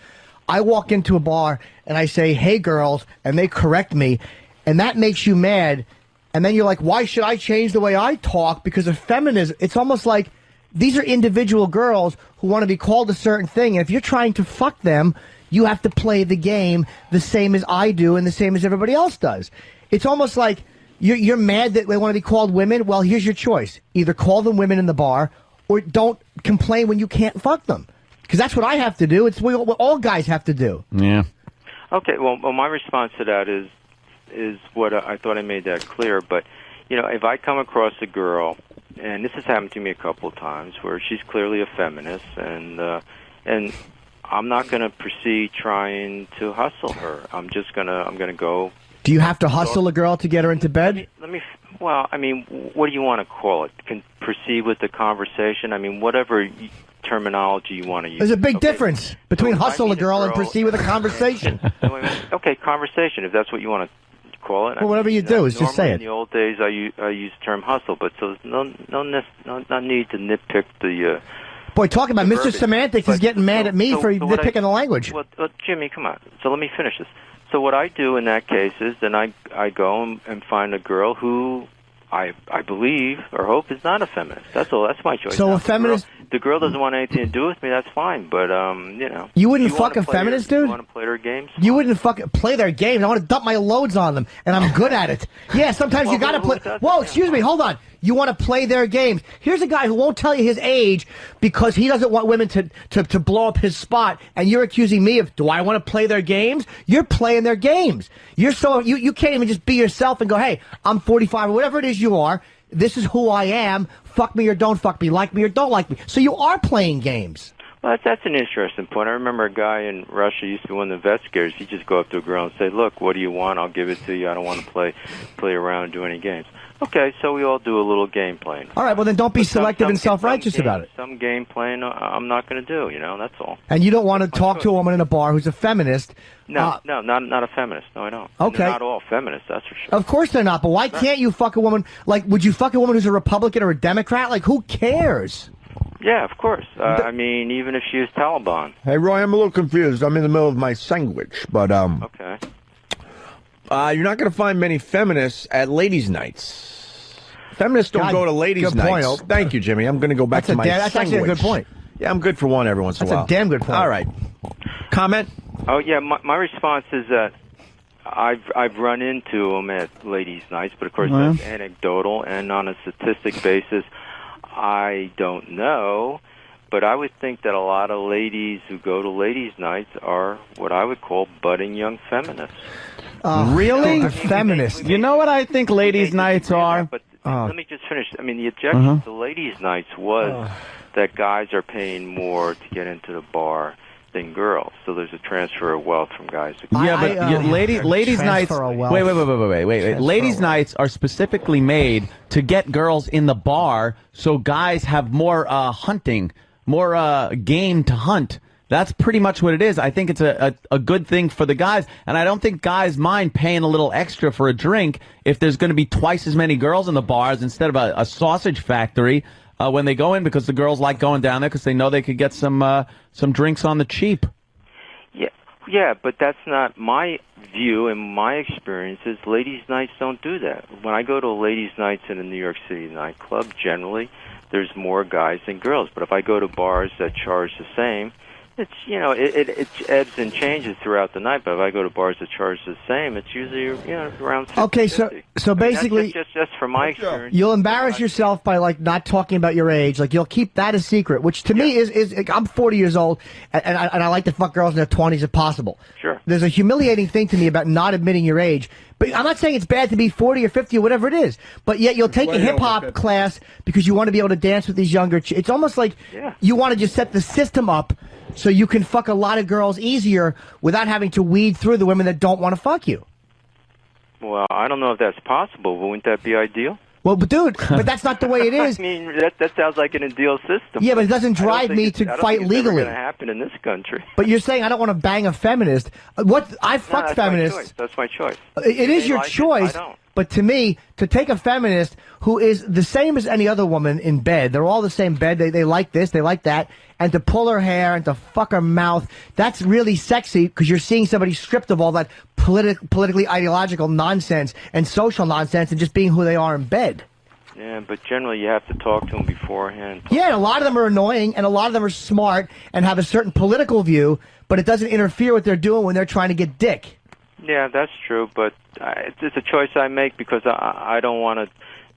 S2: I walk into a bar and I say, "Hey, girls," and they correct me, and that makes you mad, and then you're like, why should I change the way I talk because of feminism? It's almost like these are individual girls who want to be called a certain thing, and if you're trying to fuck them, you have to play the game the same as I do and the same as everybody else does. It's almost like you're mad that they want to be called women. Well, here's your choice. Either call them women in the bar or don't complain when you can't fuck them. Because that's what I have to do. It's what all guys have to do.
S4: Yeah.
S3: Okay, well, my response to that is what I thought I made that clear. But, if I come across a girl, and this has happened to me a couple of times, where she's clearly a feminist, and I'm not going to proceed trying to hustle her. I'm going to go. Do
S2: you have to hustle a girl to get her into bed?
S3: Well, I mean, what do you want to call it? Can proceed with the conversation? I mean, whatever terminology you want to use.
S2: There's a big difference between hustle a girl and proceed with a conversation.
S3: Okay, conversation, if that's what you want to call it.
S2: Well, whatever you do, is just say it.
S3: In the old days, I used the term hustle, but so there's no need to nitpick the...
S2: Boy, talking about Mr. Semantics is getting mad at me for nitpicking the language.
S3: Well, Jimmy, come on. So let me finish this. So what I do in that case is then I go and find a girl who I believe or hope is not a feminist. That's all. That's my choice.
S2: So a feminist...
S3: The girl doesn't want anything to do with me, that's fine. But,
S2: You wouldn't fuck a feminist, dude?
S3: You want to play their games?
S2: You wouldn't play their games. I want to dump my loads on them, and I'm good at it. Yeah, sometimes you got to play... Whoa, excuse me, hold on. You want to play their games. Here's a guy who won't tell you his age because he doesn't want women to blow up his spot, and you're accusing me of, do I want to play their games? You're playing their games. You can't even just be yourself and go, hey, I'm 45 or whatever it is you are. This is who I am. Fuck me or don't fuck me. Like me or don't like me. So you are playing games.
S3: Well, that's an interesting point. I remember a guy in Russia used to be one of the investigators. He'd just go up to a girl and say, look, what do you want? I'll give it to you. I don't want to play around and do any games. Okay, so we all do a little game playing.
S2: All right, well, then don't be selective and self-righteous about it.
S3: Some game playing I'm not going to do, that's all.
S2: And you don't want to talk to a woman in a bar who's a feminist.
S3: No, not a feminist. No, I don't.
S2: Okay.
S3: They're not all feminists, that's for sure.
S2: Of course they're not, but why can't you fuck a woman? Like, would you fuck a woman who's a Republican or a Democrat? Like, who cares?
S3: Yeah, of course. I mean, even if she was Taliban.
S1: Hey, Roy, I'm a little confused. I'm in the middle of my sandwich, but,
S3: Okay.
S1: You're not going to find many feminists at ladies' nights. Feminists don't go to ladies' nights. Thank you, Jimmy. I'm going to go back to my sandwich.
S2: That's actually a good point.
S1: Yeah, I'm good for one every once in a while.
S2: That's a damn good point.
S1: All right. Comment?
S3: Oh, yeah, my response is that I've run into them at ladies' nights, but of course that's anecdotal, and on a statistic basis, I don't know. But I would think that a lot of ladies who go to ladies' nights are what I would call budding young feminists.
S4: Really?
S2: Feminists.
S4: You know what I think ladies' nights are?
S3: But let me just finish. I mean, the objection to ladies' nights was that guys are paying more to get into the bar than girls. So there's a transfer of wealth from guys to girls.
S4: Yeah, but ladies' nights... Wait. Ladies' nights are specifically made to get girls in the bar so guys have more hunting, more game to hunt. That's pretty much what it is. I think it's a good thing for the guys, and I don't think guys mind paying a little extra for a drink if there's going to be twice as many girls in the bars instead of a sausage factory when they go in, because the girls like going down there because they know they could get some drinks on the cheap.
S3: Yeah, but that's not my view and my experience is ladies' nights don't do that. When I go to ladies' nights in a New York City nightclub, generally there's more guys than girls. But if I go to bars that charge the same, it's it ebbs and changes throughout the night. But if I go to bars that charge the same, it's usually around 50.
S2: Okay, so basically,
S3: that's just from my experience.
S2: You'll embarrass yourself by like not talking about your age. Like you'll keep that a secret, which to me is I'm 40 years old and I like to fuck girls in their 20s if possible.
S3: Sure.
S2: There's a humiliating thing to me about not admitting your age. But I'm not saying it's bad to be 40 or 50 or whatever it is. But yet you'll take a hip-hop class because you want to be able to dance with these younger it's almost like you want to just set the system up so you can fuck a lot of girls easier without having to weed through the women that don't want to fuck you.
S3: Well, I don't know if that's possible, but wouldn't that be ideal?
S2: Well, but dude, but that's not the way it is.
S3: I mean, that sounds like an ideal system.
S2: Yeah, but it doesn't drive me to fight legally.
S3: It's going to happen in this country.
S2: But you're saying I don't want to bang a feminist. I fuck feminists.
S3: That's my choice.
S2: It is your choice.
S3: I don't.
S2: But to me, to take a feminist who is the same as any other woman in bed, they're all the same bed, they like this, they like that, and to pull her hair and to fuck her mouth, that's really sexy because you're seeing somebody stripped of all that politically ideological nonsense and social nonsense and just being who they are in bed.
S3: Yeah, but generally you have to talk to them beforehand.
S2: Yeah, and a lot of them are annoying, and a lot of them are smart and have a certain political view, but it doesn't interfere with what they're doing when they're trying to get dick.
S3: Yeah, that's true, but it's a choice I make because I don't want to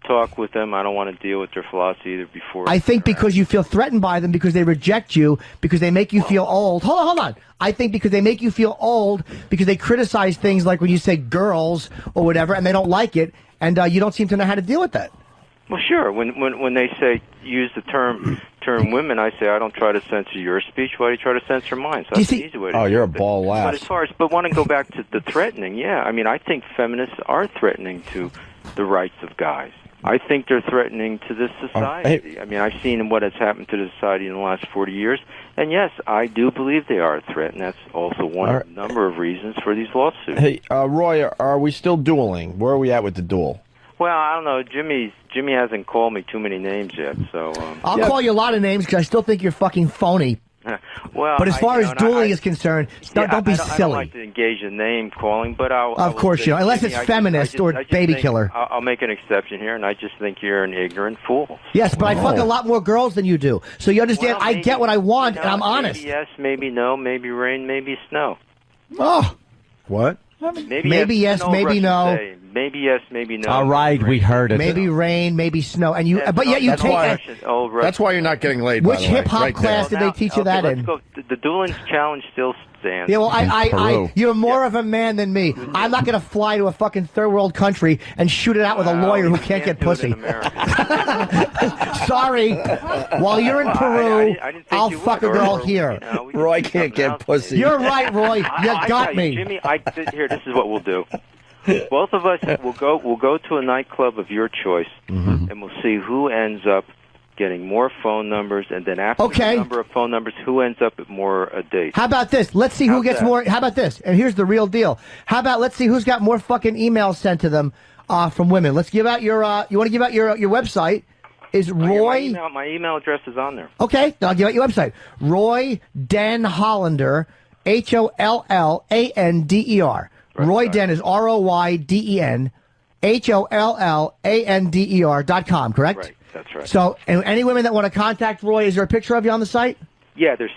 S3: talk with them. I don't want to deal with their philosophy either before.
S2: I think because you feel threatened by them, because they reject you, because they make you feel old. Hold on. I think because they make you feel old, because they criticize things like when you say girls or whatever, and they don't like it, and you don't seem to know how to deal with that.
S3: Well, sure. When they say use the term women, I say I don't try to censor your speech. Why do you try to censor mine? So that's an easy way to
S1: you're a ball laugh.
S3: But want to go back to the threatening? Yeah, I mean, I think feminists are threatening to the rights of guys. I think they're threatening to this society. I mean, I've seen what has happened to the society in the last 40 years, and yes, I do believe they are a threat, and that's also one of a number of reasons for these lawsuits.
S1: Hey, Roy, are we still dueling? Where are we at with the duel?
S3: Well, I don't know. Jimmy hasn't called me too many names yet, so...
S2: I'll call you a lot of names because I still think you're fucking phony.
S3: Well,
S2: but as far as dueling is concerned, don't be silly.
S3: I don't like to engage in name calling, but
S2: of course you don't, unless it's feminist or baby killer.
S3: I'll make an exception here, and I just think you're an ignorant fool.
S2: Yes, but I fuck a lot more girls than you do, so you understand.
S3: Well,
S2: I get what I want, and I'm honest.
S3: Maybe yes, maybe no, maybe rain, maybe snow.
S2: Oh,
S1: what?
S2: Maybe yes, maybe no.
S3: Maybe yes, maybe no.
S4: All right, we heard it.
S2: Maybe rain, maybe snow, and you. But yet you take that.
S1: That's why you're not getting laid.
S2: Which hip hop class did they teach you that in?
S3: The dueling challenge still stands.
S2: Yeah, well, you're more of a man than me. I'm not going to fly to a fucking third world country and shoot it out with a lawyer who can't get pussy. Sorry. While you're in Peru, I'll fuck a girl here.
S1: Roy can't get pussy.
S2: You're right, Roy. You got me.
S3: Jimmy, here, this is what we'll do. Both of us will go to a nightclub of your choice, and we'll see who ends up getting more phone numbers, and then after the number of phone numbers, who ends up at more dates.
S2: How about this? Let's see who gets more. How about this? And here's the real deal. How about let's see who's got more fucking emails sent to them from women. Let's give out your. You want to give out your website? Is Roy?
S3: My email address is on there.
S2: Okay, I'll give out your website. Roy Den Hollander, HOLLANDER. Roy Den is ROYDEN, HOLLANDER.com, correct?
S3: Right, that's right.
S2: So, and any women that want to contact Roy, is there a picture of you on the site?
S3: Yeah, there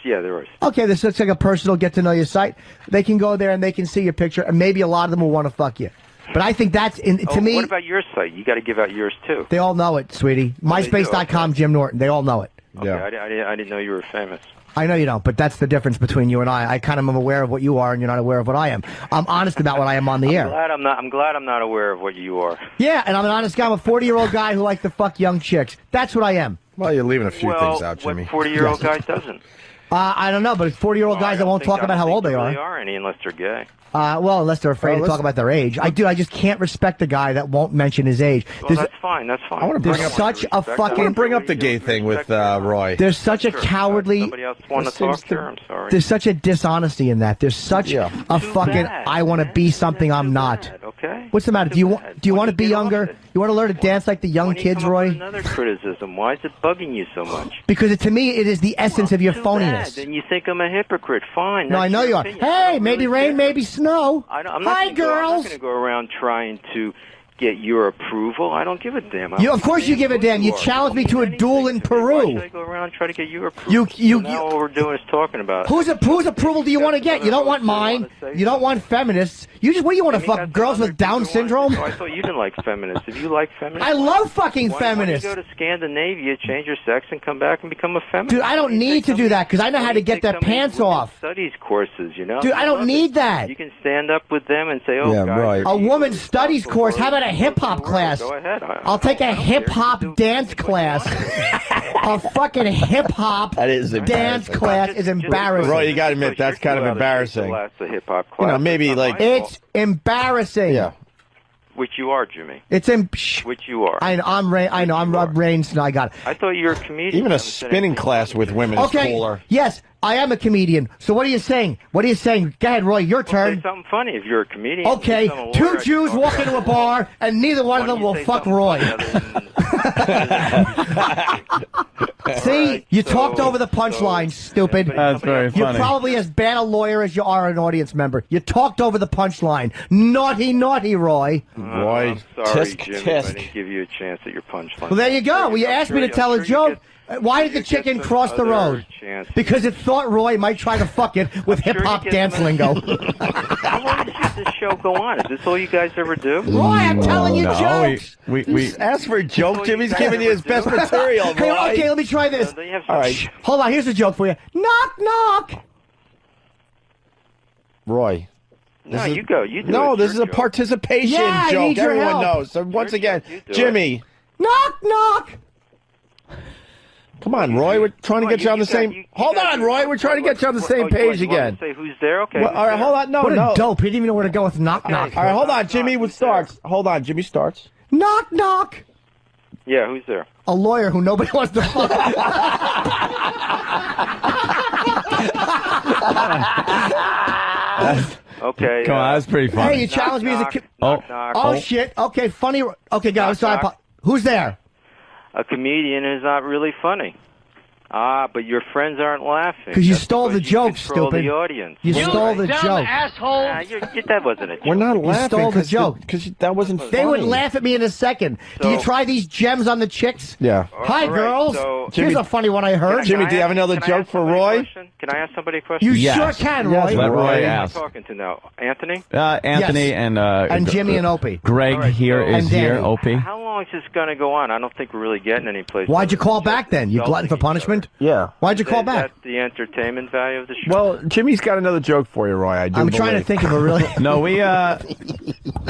S3: is.
S2: Okay, this looks like a personal get-to-know-you site. They can go there and they can see your picture, and maybe a lot of them will want to fuck you. But I think that's, to me...
S3: What about your site? You got to give out yours, too.
S2: They all know it, sweetie. MySpace.com, Jim Norton. They all know it.
S3: Okay, yeah. I didn't know you were famous.
S2: I know you don't, but that's the difference between you and I. I kind of am aware of what you are, and you're not aware of what I am. I'm honest about what I am on the air.
S3: I'm glad I'm not aware of what you are.
S2: Yeah, and I'm an honest guy. I'm a 40-year-old guy who likes to fuck young chicks. That's what I am.
S1: Well, you're leaving a few things out, Jimmy.
S3: What 40-year-old guy doesn't?
S2: I don't know, but 40-year-old guys that won't talk about how old they are.
S3: Really are any unless they're gay.
S2: Well, unless they're afraid to talk about their age. I just can't respect a guy that won't mention his age.
S3: Well, that's fine.
S1: I want to bring up the gay thing with Roy.
S2: There's such a cowardly...
S3: Somebody else want to talk here? I'm sorry.
S2: There's such a dishonesty in that. There's such a fucking, I want to be something I'm not.
S3: Okay.
S2: What's the matter? Do you want to be younger? You want to learn to dance like the young kids, Roy?
S3: Another criticism. Why is it bugging you so much?
S2: Because to me, it is the essence of your phoniness.
S3: Then you think I'm a hypocrite. Fine.
S2: No, I know you are. Hey, maybe rain, maybe snow. Hi, girls.
S3: I'm not going to go around trying to get your approval. I don't give a damn.
S2: Of course you give a damn. You challenged me to a duel in Peru.
S3: Why should I go around and try to get your approval? Now all we're doing is talking about
S2: whose approval do you want to get? You don't want mine. You don't want feminists. What do you want to fuck girls with Down syndrome?
S3: I thought you didn't like feminists. If you like feminists,
S2: I love fucking feminists.
S3: Why don't you go to Scandinavia, change your sex, and come back and become a feminist?
S2: Dude, I don't need to do that because I know how to get their pants off.
S3: Studies courses, you know.
S2: Dude, I don't need that.
S3: You can stand up with them and say, "Oh, guys,
S2: a woman's studies course. How about a hip hop class?
S3: Go ahead.
S2: I'll take a hip hop dance class. A fucking hip hop dance class is embarrassing.
S1: Roy, you got to admit that's kind of embarrassing.
S3: That's a hip hop class.
S1: You know, maybe like
S2: it's embarrassing.
S1: Yeah.
S3: Which you are, Jimmy.
S2: It's in.
S3: Which you are.
S2: I'm Ray. I know. I'm Rob Rains. No, I got it.
S3: I thought you were a comedian.
S1: Even a spinning class with women is cooler.
S2: Yes, I am a comedian. So what are you saying? What are you saying? Go ahead, Roy. Your turn.
S3: Say something funny if you're a comedian.
S2: Okay, two Jews walk into a bar, and neither one of them will fuck Roy. See, you talked over the punchline, stupid.
S4: That's very funny.
S2: You're probably as bad a lawyer as you are an audience member. You talked over the punchline. Naughty, naughty, Roy.
S1: Roy,
S3: I'm sorry,
S1: tisk,
S3: Jimmy,
S1: tisk.
S3: I didn't give you a chance at your punchline.
S2: Well, there you go. Well, you asked me to tell a joke. Why did the chicken cross the road? Because it thought Roy might try to fuck it with hip-hop dance lingo.
S3: How long does this show go on? Is this all you guys ever do?
S2: Roy, I'm telling you jokes.
S4: We
S1: ask for a joke. Jimmy's giving you his best material,
S2: Hey,
S1: Roy.
S2: okay, let me try this.
S1: All right.
S2: Hold on, here's a joke for you. Knock, knock.
S1: Roy.
S3: No, you go. You do
S1: No,
S3: it.
S1: this is
S3: Your
S1: a
S3: joke.
S1: participation
S2: Yeah, I
S1: joke.
S2: need your
S1: Everyone
S2: help.
S1: knows. So once again,
S3: joke, you do
S1: Jimmy.
S2: Knock, knock.
S1: Come on, Roy. We're trying to get you on the same. Hold on, Roy. We're trying to get you on the same page again.
S3: Say who's there? Okay.
S1: Well, all right, hold on. No,
S2: What a
S1: no.
S2: dope. He didn't even know where to go with knock, knock.
S1: All right, hold on. Jimmy starts. Hold on. Jimmy starts.
S2: Knock, knock.
S3: Yeah, who's there?
S2: A lawyer who nobody wants to fuck.
S3: Okay.
S4: Come on, that's pretty funny.
S2: Hey, you challenged me as a kid.
S3: Knock, knock.
S2: Oh, shit. Okay, funny. Okay, guys, sorry.
S3: knock.
S2: Who's there?
S3: A comedian is not really funny. But your friends aren't laughing.
S2: Because you
S3: That's
S2: stole the
S3: because
S2: joke,
S3: you control
S2: stupid.
S3: the audience.
S2: You stole the joke.
S3: That wasn't a joke.
S1: We're not
S2: You
S1: laughing.
S2: stole the joke.
S1: Because that wasn't funny.
S2: They would laugh at me in a second. Do you
S3: So-
S2: try these gems on the chicks?
S1: Yeah.
S2: Hi,
S3: All right,
S2: girls.
S3: so-
S2: Here's
S1: Jimmy-
S2: a funny one I heard.
S1: Jimmy, do you have another
S3: Can I
S1: joke
S3: ask
S1: for
S3: somebody a
S1: Roy?
S3: question? Can I ask somebody a question?
S2: You
S4: Yes.
S2: sure can,
S1: Yes,
S2: Roy.
S1: let
S4: Roy
S3: Who am I
S4: ask.
S3: talking to now? Anthony?
S4: Anthony
S2: Yes.
S4: and
S2: Jimmy and Opie.
S4: Greg
S3: All right,
S4: here
S3: so-
S4: is
S2: And
S4: here.
S2: Danny.
S4: Opie.
S3: How long is this going to go on? I don't think we're really getting any place.
S2: Why'd you call back then? You glutton for punishment?
S1: Yeah.
S2: Why'd you call
S3: Is
S2: back?
S3: that the entertainment value of the show?
S1: Well, Jimmy's got another joke for you, Roy.
S2: I'm trying to think of a really.
S4: No, we
S3: I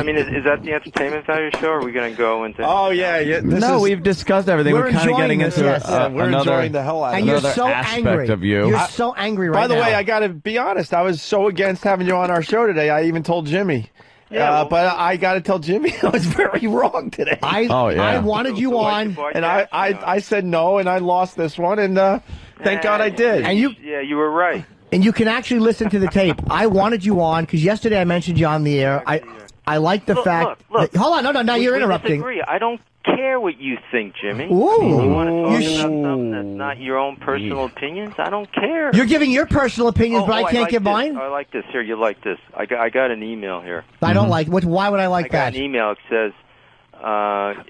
S3: mean, is that the entertainment value of the show, or are we going to go into...
S1: Oh, yeah.
S4: we've discussed everything.
S2: We're
S4: We're kind of
S2: enjoying
S4: getting
S2: this,
S4: into
S2: yes.
S1: we're
S4: another
S1: enjoying the hell out of
S2: And
S1: it.
S2: you're
S4: another
S2: so
S4: aspect
S2: angry.
S4: of you.
S2: You're so angry right now.
S1: By the way, I got to be honest. I was so against having you on our show today. I even told Jimmy.
S3: Yeah, well-
S1: but I got to tell Jimmy I was very wrong today.
S2: I wanted you on.
S1: And I said no, and I lost this one, and thank God I did.
S2: And you
S3: Yeah, you were right.
S2: and you can actually listen to the tape. I wanted you on because yesterday I mentioned you on the air. I like the fact.
S3: Look.
S2: Hold on, no, you're
S3: We
S2: interrupting.
S3: disagree. I don't care what you think, Jimmy.
S2: Ooh.
S3: You want to talk
S2: You
S3: about something that's not your own personal opinions? I don't care.
S2: You're giving your personal opinions, but I can't
S3: like
S2: give
S3: this.
S2: mine.
S3: I like this. Here, you like this. I got an email here.
S2: I don't like. Why would I like
S3: I got
S2: that?
S3: an email. It says,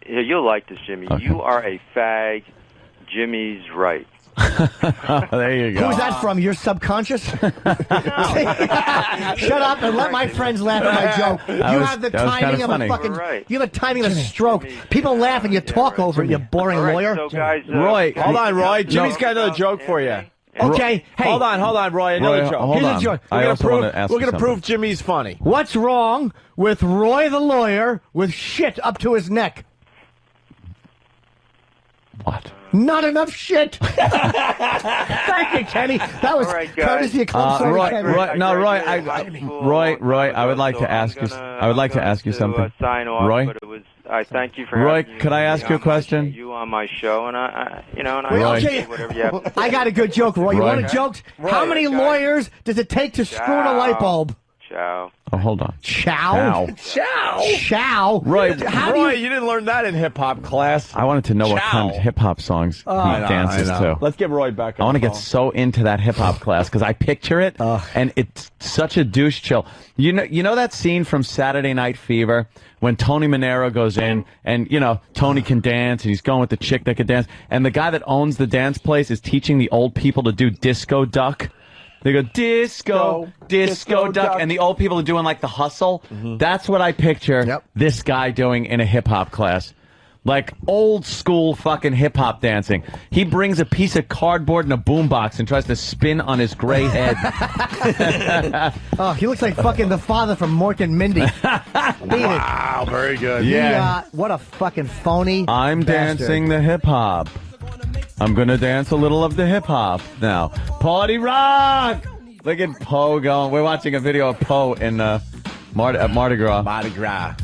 S3: here, you'll like this, Jimmy.
S4: Okay.
S3: You are a fag. Jimmy's right.
S4: There you go.
S2: Who's that from? Your subconscious? Shut up and let my friends laugh at my joke. You
S4: was-
S2: have the
S4: that was
S2: timing
S4: kinda
S2: of a
S4: funny.
S2: fucking.
S3: You're right.
S2: You have the timing of a stroke. People laugh and you talk over it. You boring
S3: All right,
S2: lawyer.
S3: so guys,
S4: Roy,
S1: Hold on, Roy.
S3: No.
S1: Jimmy's got another joke for you.
S2: Okay, hey.
S1: Hold on, Roy. Another
S4: Roy,
S1: joke.
S4: hold
S2: Here's a
S4: on.
S2: joke.
S4: I also want to ask
S1: We're
S4: you
S1: gonna
S4: something.
S1: prove Jimmy's funny.
S2: What's wrong with Roy the lawyer with shit up to his neck?
S4: What?
S2: Not enough shit. Thank you, Kenny. That was
S3: All right, guys.
S2: courtesy of Club Soda
S4: Roy,
S2: Kenny.
S4: Roy, no, Roy,
S3: graduated high school a
S4: Roy,
S3: long time
S4: Roy, I would
S3: ago,
S4: like
S3: so
S4: to ask you. I would like to ask you something.
S3: Sign off,
S4: Roy,
S3: but it was. I thank you for
S4: Roy,
S3: having
S4: could I ask you a question?
S3: You on my show, and I
S2: Wait,
S4: Roy.
S2: okay.
S3: whatever you have. To say.
S2: I got a good joke, Roy. You
S4: Roy.
S2: want a joke? How many
S3: guys.
S2: lawyers does it take to screw in a light bulb?
S3: Ciao.
S4: Oh, hold on.
S2: Chow. Chow.
S4: Roy,
S2: How do
S1: Roy,
S2: you?
S1: you didn't learn that in hip hop class.
S4: I wanted to know what kind of
S1: Ciao.
S4: hip hop songs he dances to.
S1: Let's get Roy back.
S4: I want to get so into that hip hop class because I picture it, and it's such a douche chill. You know that scene from Saturday Night Fever when Tony Manero goes in, and Tony can dance, and he's going with the chick that can dance, and the guy that owns the dance place is teaching the old people to do disco duck. They go disco duck, and the old people are doing like the hustle. That's what I picture this guy doing in a hip hop class. Like old school fucking hip hop dancing. He brings a piece of cardboard and a boombox and tries to spin on his gray head.
S2: Oh, he looks like fucking the father from Mork and Mindy. Beat
S1: Wow, very good.
S2: it. What a fucking phony.
S4: I'm
S2: bastard.
S4: dancing the hip hop. I'm gonna dance a little of the hip hop now. Party rock! Look at Poe going. We're watching a video of Poe in Mardi Gras.
S1: Mardi Gras.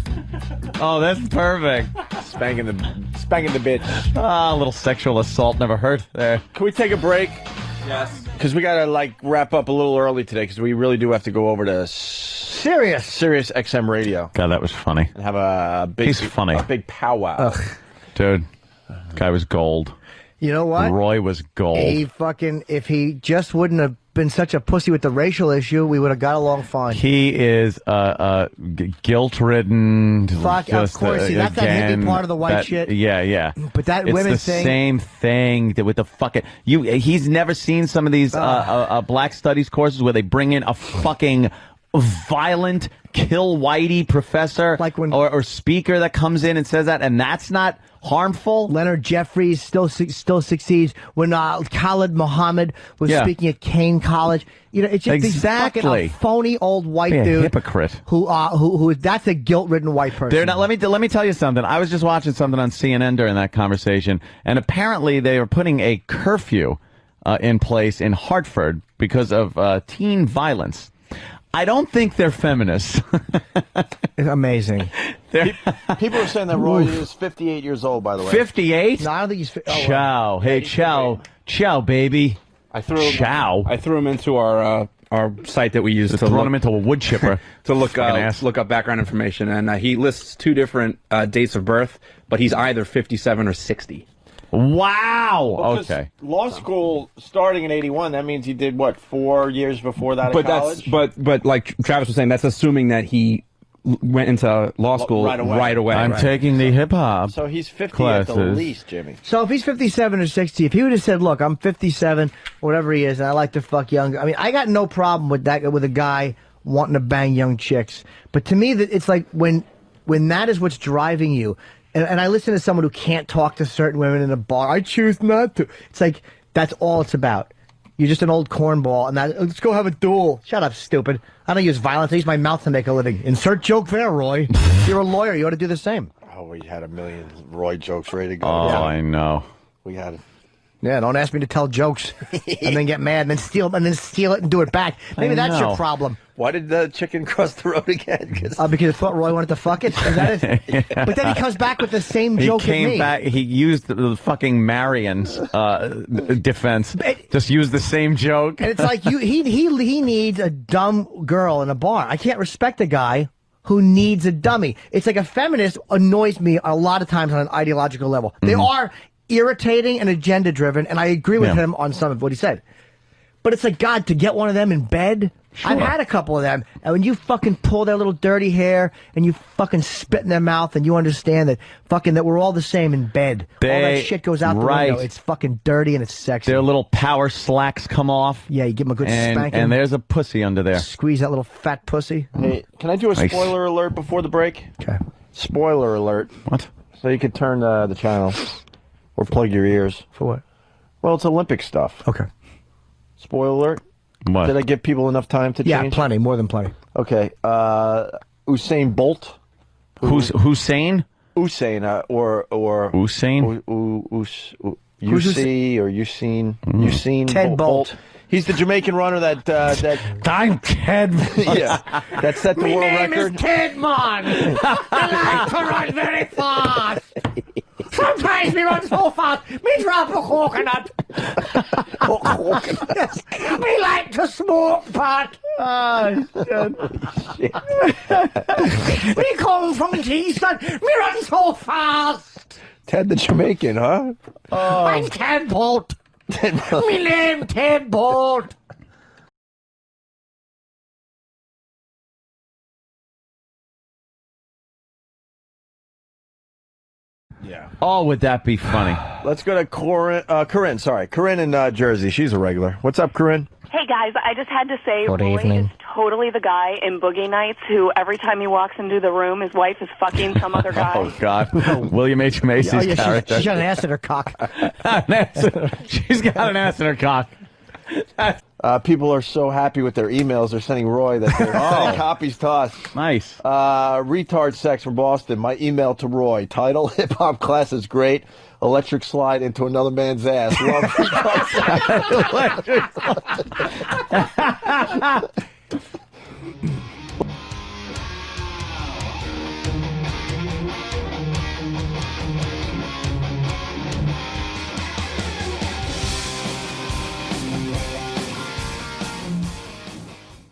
S4: Oh, that's perfect.
S1: Spanking the bitch.
S4: Ah, a little sexual assault never hurt there.
S1: Can we take a break?
S6: Yes.
S1: Because we got to wrap up a little early today because we really do have to go over to Sirius XM Radio.
S4: God, that was funny.
S1: And have a big,
S4: He's funny.
S1: A big powwow.
S2: Ugh.
S4: Dude, guy was gold.
S2: You know what?
S4: Roy was gold.
S2: If he just wouldn't have been such a pussy with the racial issue, we would have got along fine.
S4: He is guilt-ridden.
S2: Fuck, of course. See, that's that hippie part of the white shit.
S4: Yeah.
S2: But that
S4: it's
S2: women
S4: the
S2: thing.
S4: same thing with the fucking. He's never seen some of these Black Studies courses where they bring in a fucking violent kill whitey professor or speaker that comes in and says that, and that's not harmful.
S2: Leonard Jeffries still succeeds when Khalid Muhammad was speaking at Kane College. You know, it's just these fucking phony old white dude,
S4: hypocrite.
S2: Who that's a guilt-ridden white person.
S4: They're not. Let me tell you something. I was just watching something on CNN during that conversation, and apparently they were putting a curfew in place in Hartford because of teen violence. I don't think they're feminists.
S2: It's amazing.
S1: People are saying that Roy is 58 years old, by the way.
S4: 58?
S2: No, I don't think he's...
S4: Chow. Well. Hey, Chow. Chow, baby.
S6: I threw him into our site that we use to
S4: throw him into a wood chipper
S6: to look up background information, and he lists two different dates of birth, but he's either 57 or 60.
S4: Wow.
S1: Well,
S4: okay.
S1: Law school starting in '81. That means he did what 4 years before that at college.
S6: But like Travis was saying, that's assuming that he went into law school right away.
S4: I'm taking the hip hop.
S1: So he's 50
S4: classes.
S1: at the least, Jimmy.
S2: So if he's 57 or 60, if he would have said, "Look, I'm 57, whatever he is, and I like to fuck young," I mean, I got no problem with that with a guy wanting to bang young chicks. But to me, that it's like when that is what's driving you. And I listen to someone who can't talk to certain women in a bar. I choose not to. It's like, that's all it's about. You're just an old cornball, and let's go have a duel. Shut up, stupid. I don't use violence. I use my mouth to make a living. Insert joke there, Roy. You're a lawyer. You ought to do the same.
S1: Oh, we had a million Roy jokes ready to go.
S4: Oh, yeah. I know.
S1: We had it.
S2: Yeah, don't ask me to tell jokes and then get mad and then steal it and do it back. Maybe that's your problem.
S1: Why did the chicken cross the road again?
S2: Because I thought Roy wanted to fuck it. Is that it? Yeah. But then he comes back with the same joke. He came back.
S4: He used the fucking Marion's defense. Just used the same joke.
S2: And it's like he needs a dumb girl in a bar. I can't respect a guy who needs a dummy. It's like a feminist annoys me a lot of times on an ideological level. They are irritating and agenda-driven, and I agree with him on some of what he said. But it's like, God, to get one of them in bed? Sure. I've had a couple of them, and when you fucking pull their little dirty hair, and you fucking spit in their mouth, and you understand that we're all the same in bed. All that shit goes out the window. It's fucking dirty, and it's sexy.
S4: Their little power slacks come off.
S2: Yeah, you give them a good spanking.
S4: And there's a pussy under there.
S2: Squeeze that little fat pussy.
S1: Hey, can I do a spoiler alert before the break?
S2: Okay.
S1: Spoiler alert.
S4: What?
S1: So you could turn the channel. Or plug your ears.
S2: For what?
S1: Well, it's Olympic stuff.
S2: Okay.
S1: Spoiler alert.
S4: What?
S1: Did I give people enough time to change?
S2: Yeah, plenty. More than plenty.
S1: Okay. Usain Bolt.
S4: Hussein?
S1: Usain or
S4: Usain?
S1: UC or Usain. Usain
S2: Ted Bolt.
S1: He's the Jamaican runner that
S4: I'm Ted.
S1: Yeah. That set the world record.
S2: My name is Ted Man. I like to run very fast. Sometimes we run so fast, we drop a coconut. Yes. We like to smoke pot.
S1: Oh, shit.
S2: We come from Kingston, we run so fast.
S1: Ted the Jamaican, huh?
S2: I'm Ted Bolt. My name Ted Bolt.
S1: Yeah.
S4: Oh, would that be funny?
S1: Let's go to Corinne. Sorry, Corinne in Jersey. She's a regular. What's up, Corinne?
S7: Hey, guys, I just had to say,
S2: Good
S7: Roy
S2: evening.
S7: is totally the guy in Boogie Nights who every time he walks into the room, his wife is fucking some other guy.
S4: Oh, God. William H. Macy's character.
S2: She's got an ass in her cock.
S4: She's got an ass in her cock.
S1: People are so happy with their emails. They're sending Roy that they're sending copies to us.
S4: Nice.
S1: Retard sex from Boston. My email to Roy. Title: Hip hop class is great. Electric slide into another man's ass. Love retard sex.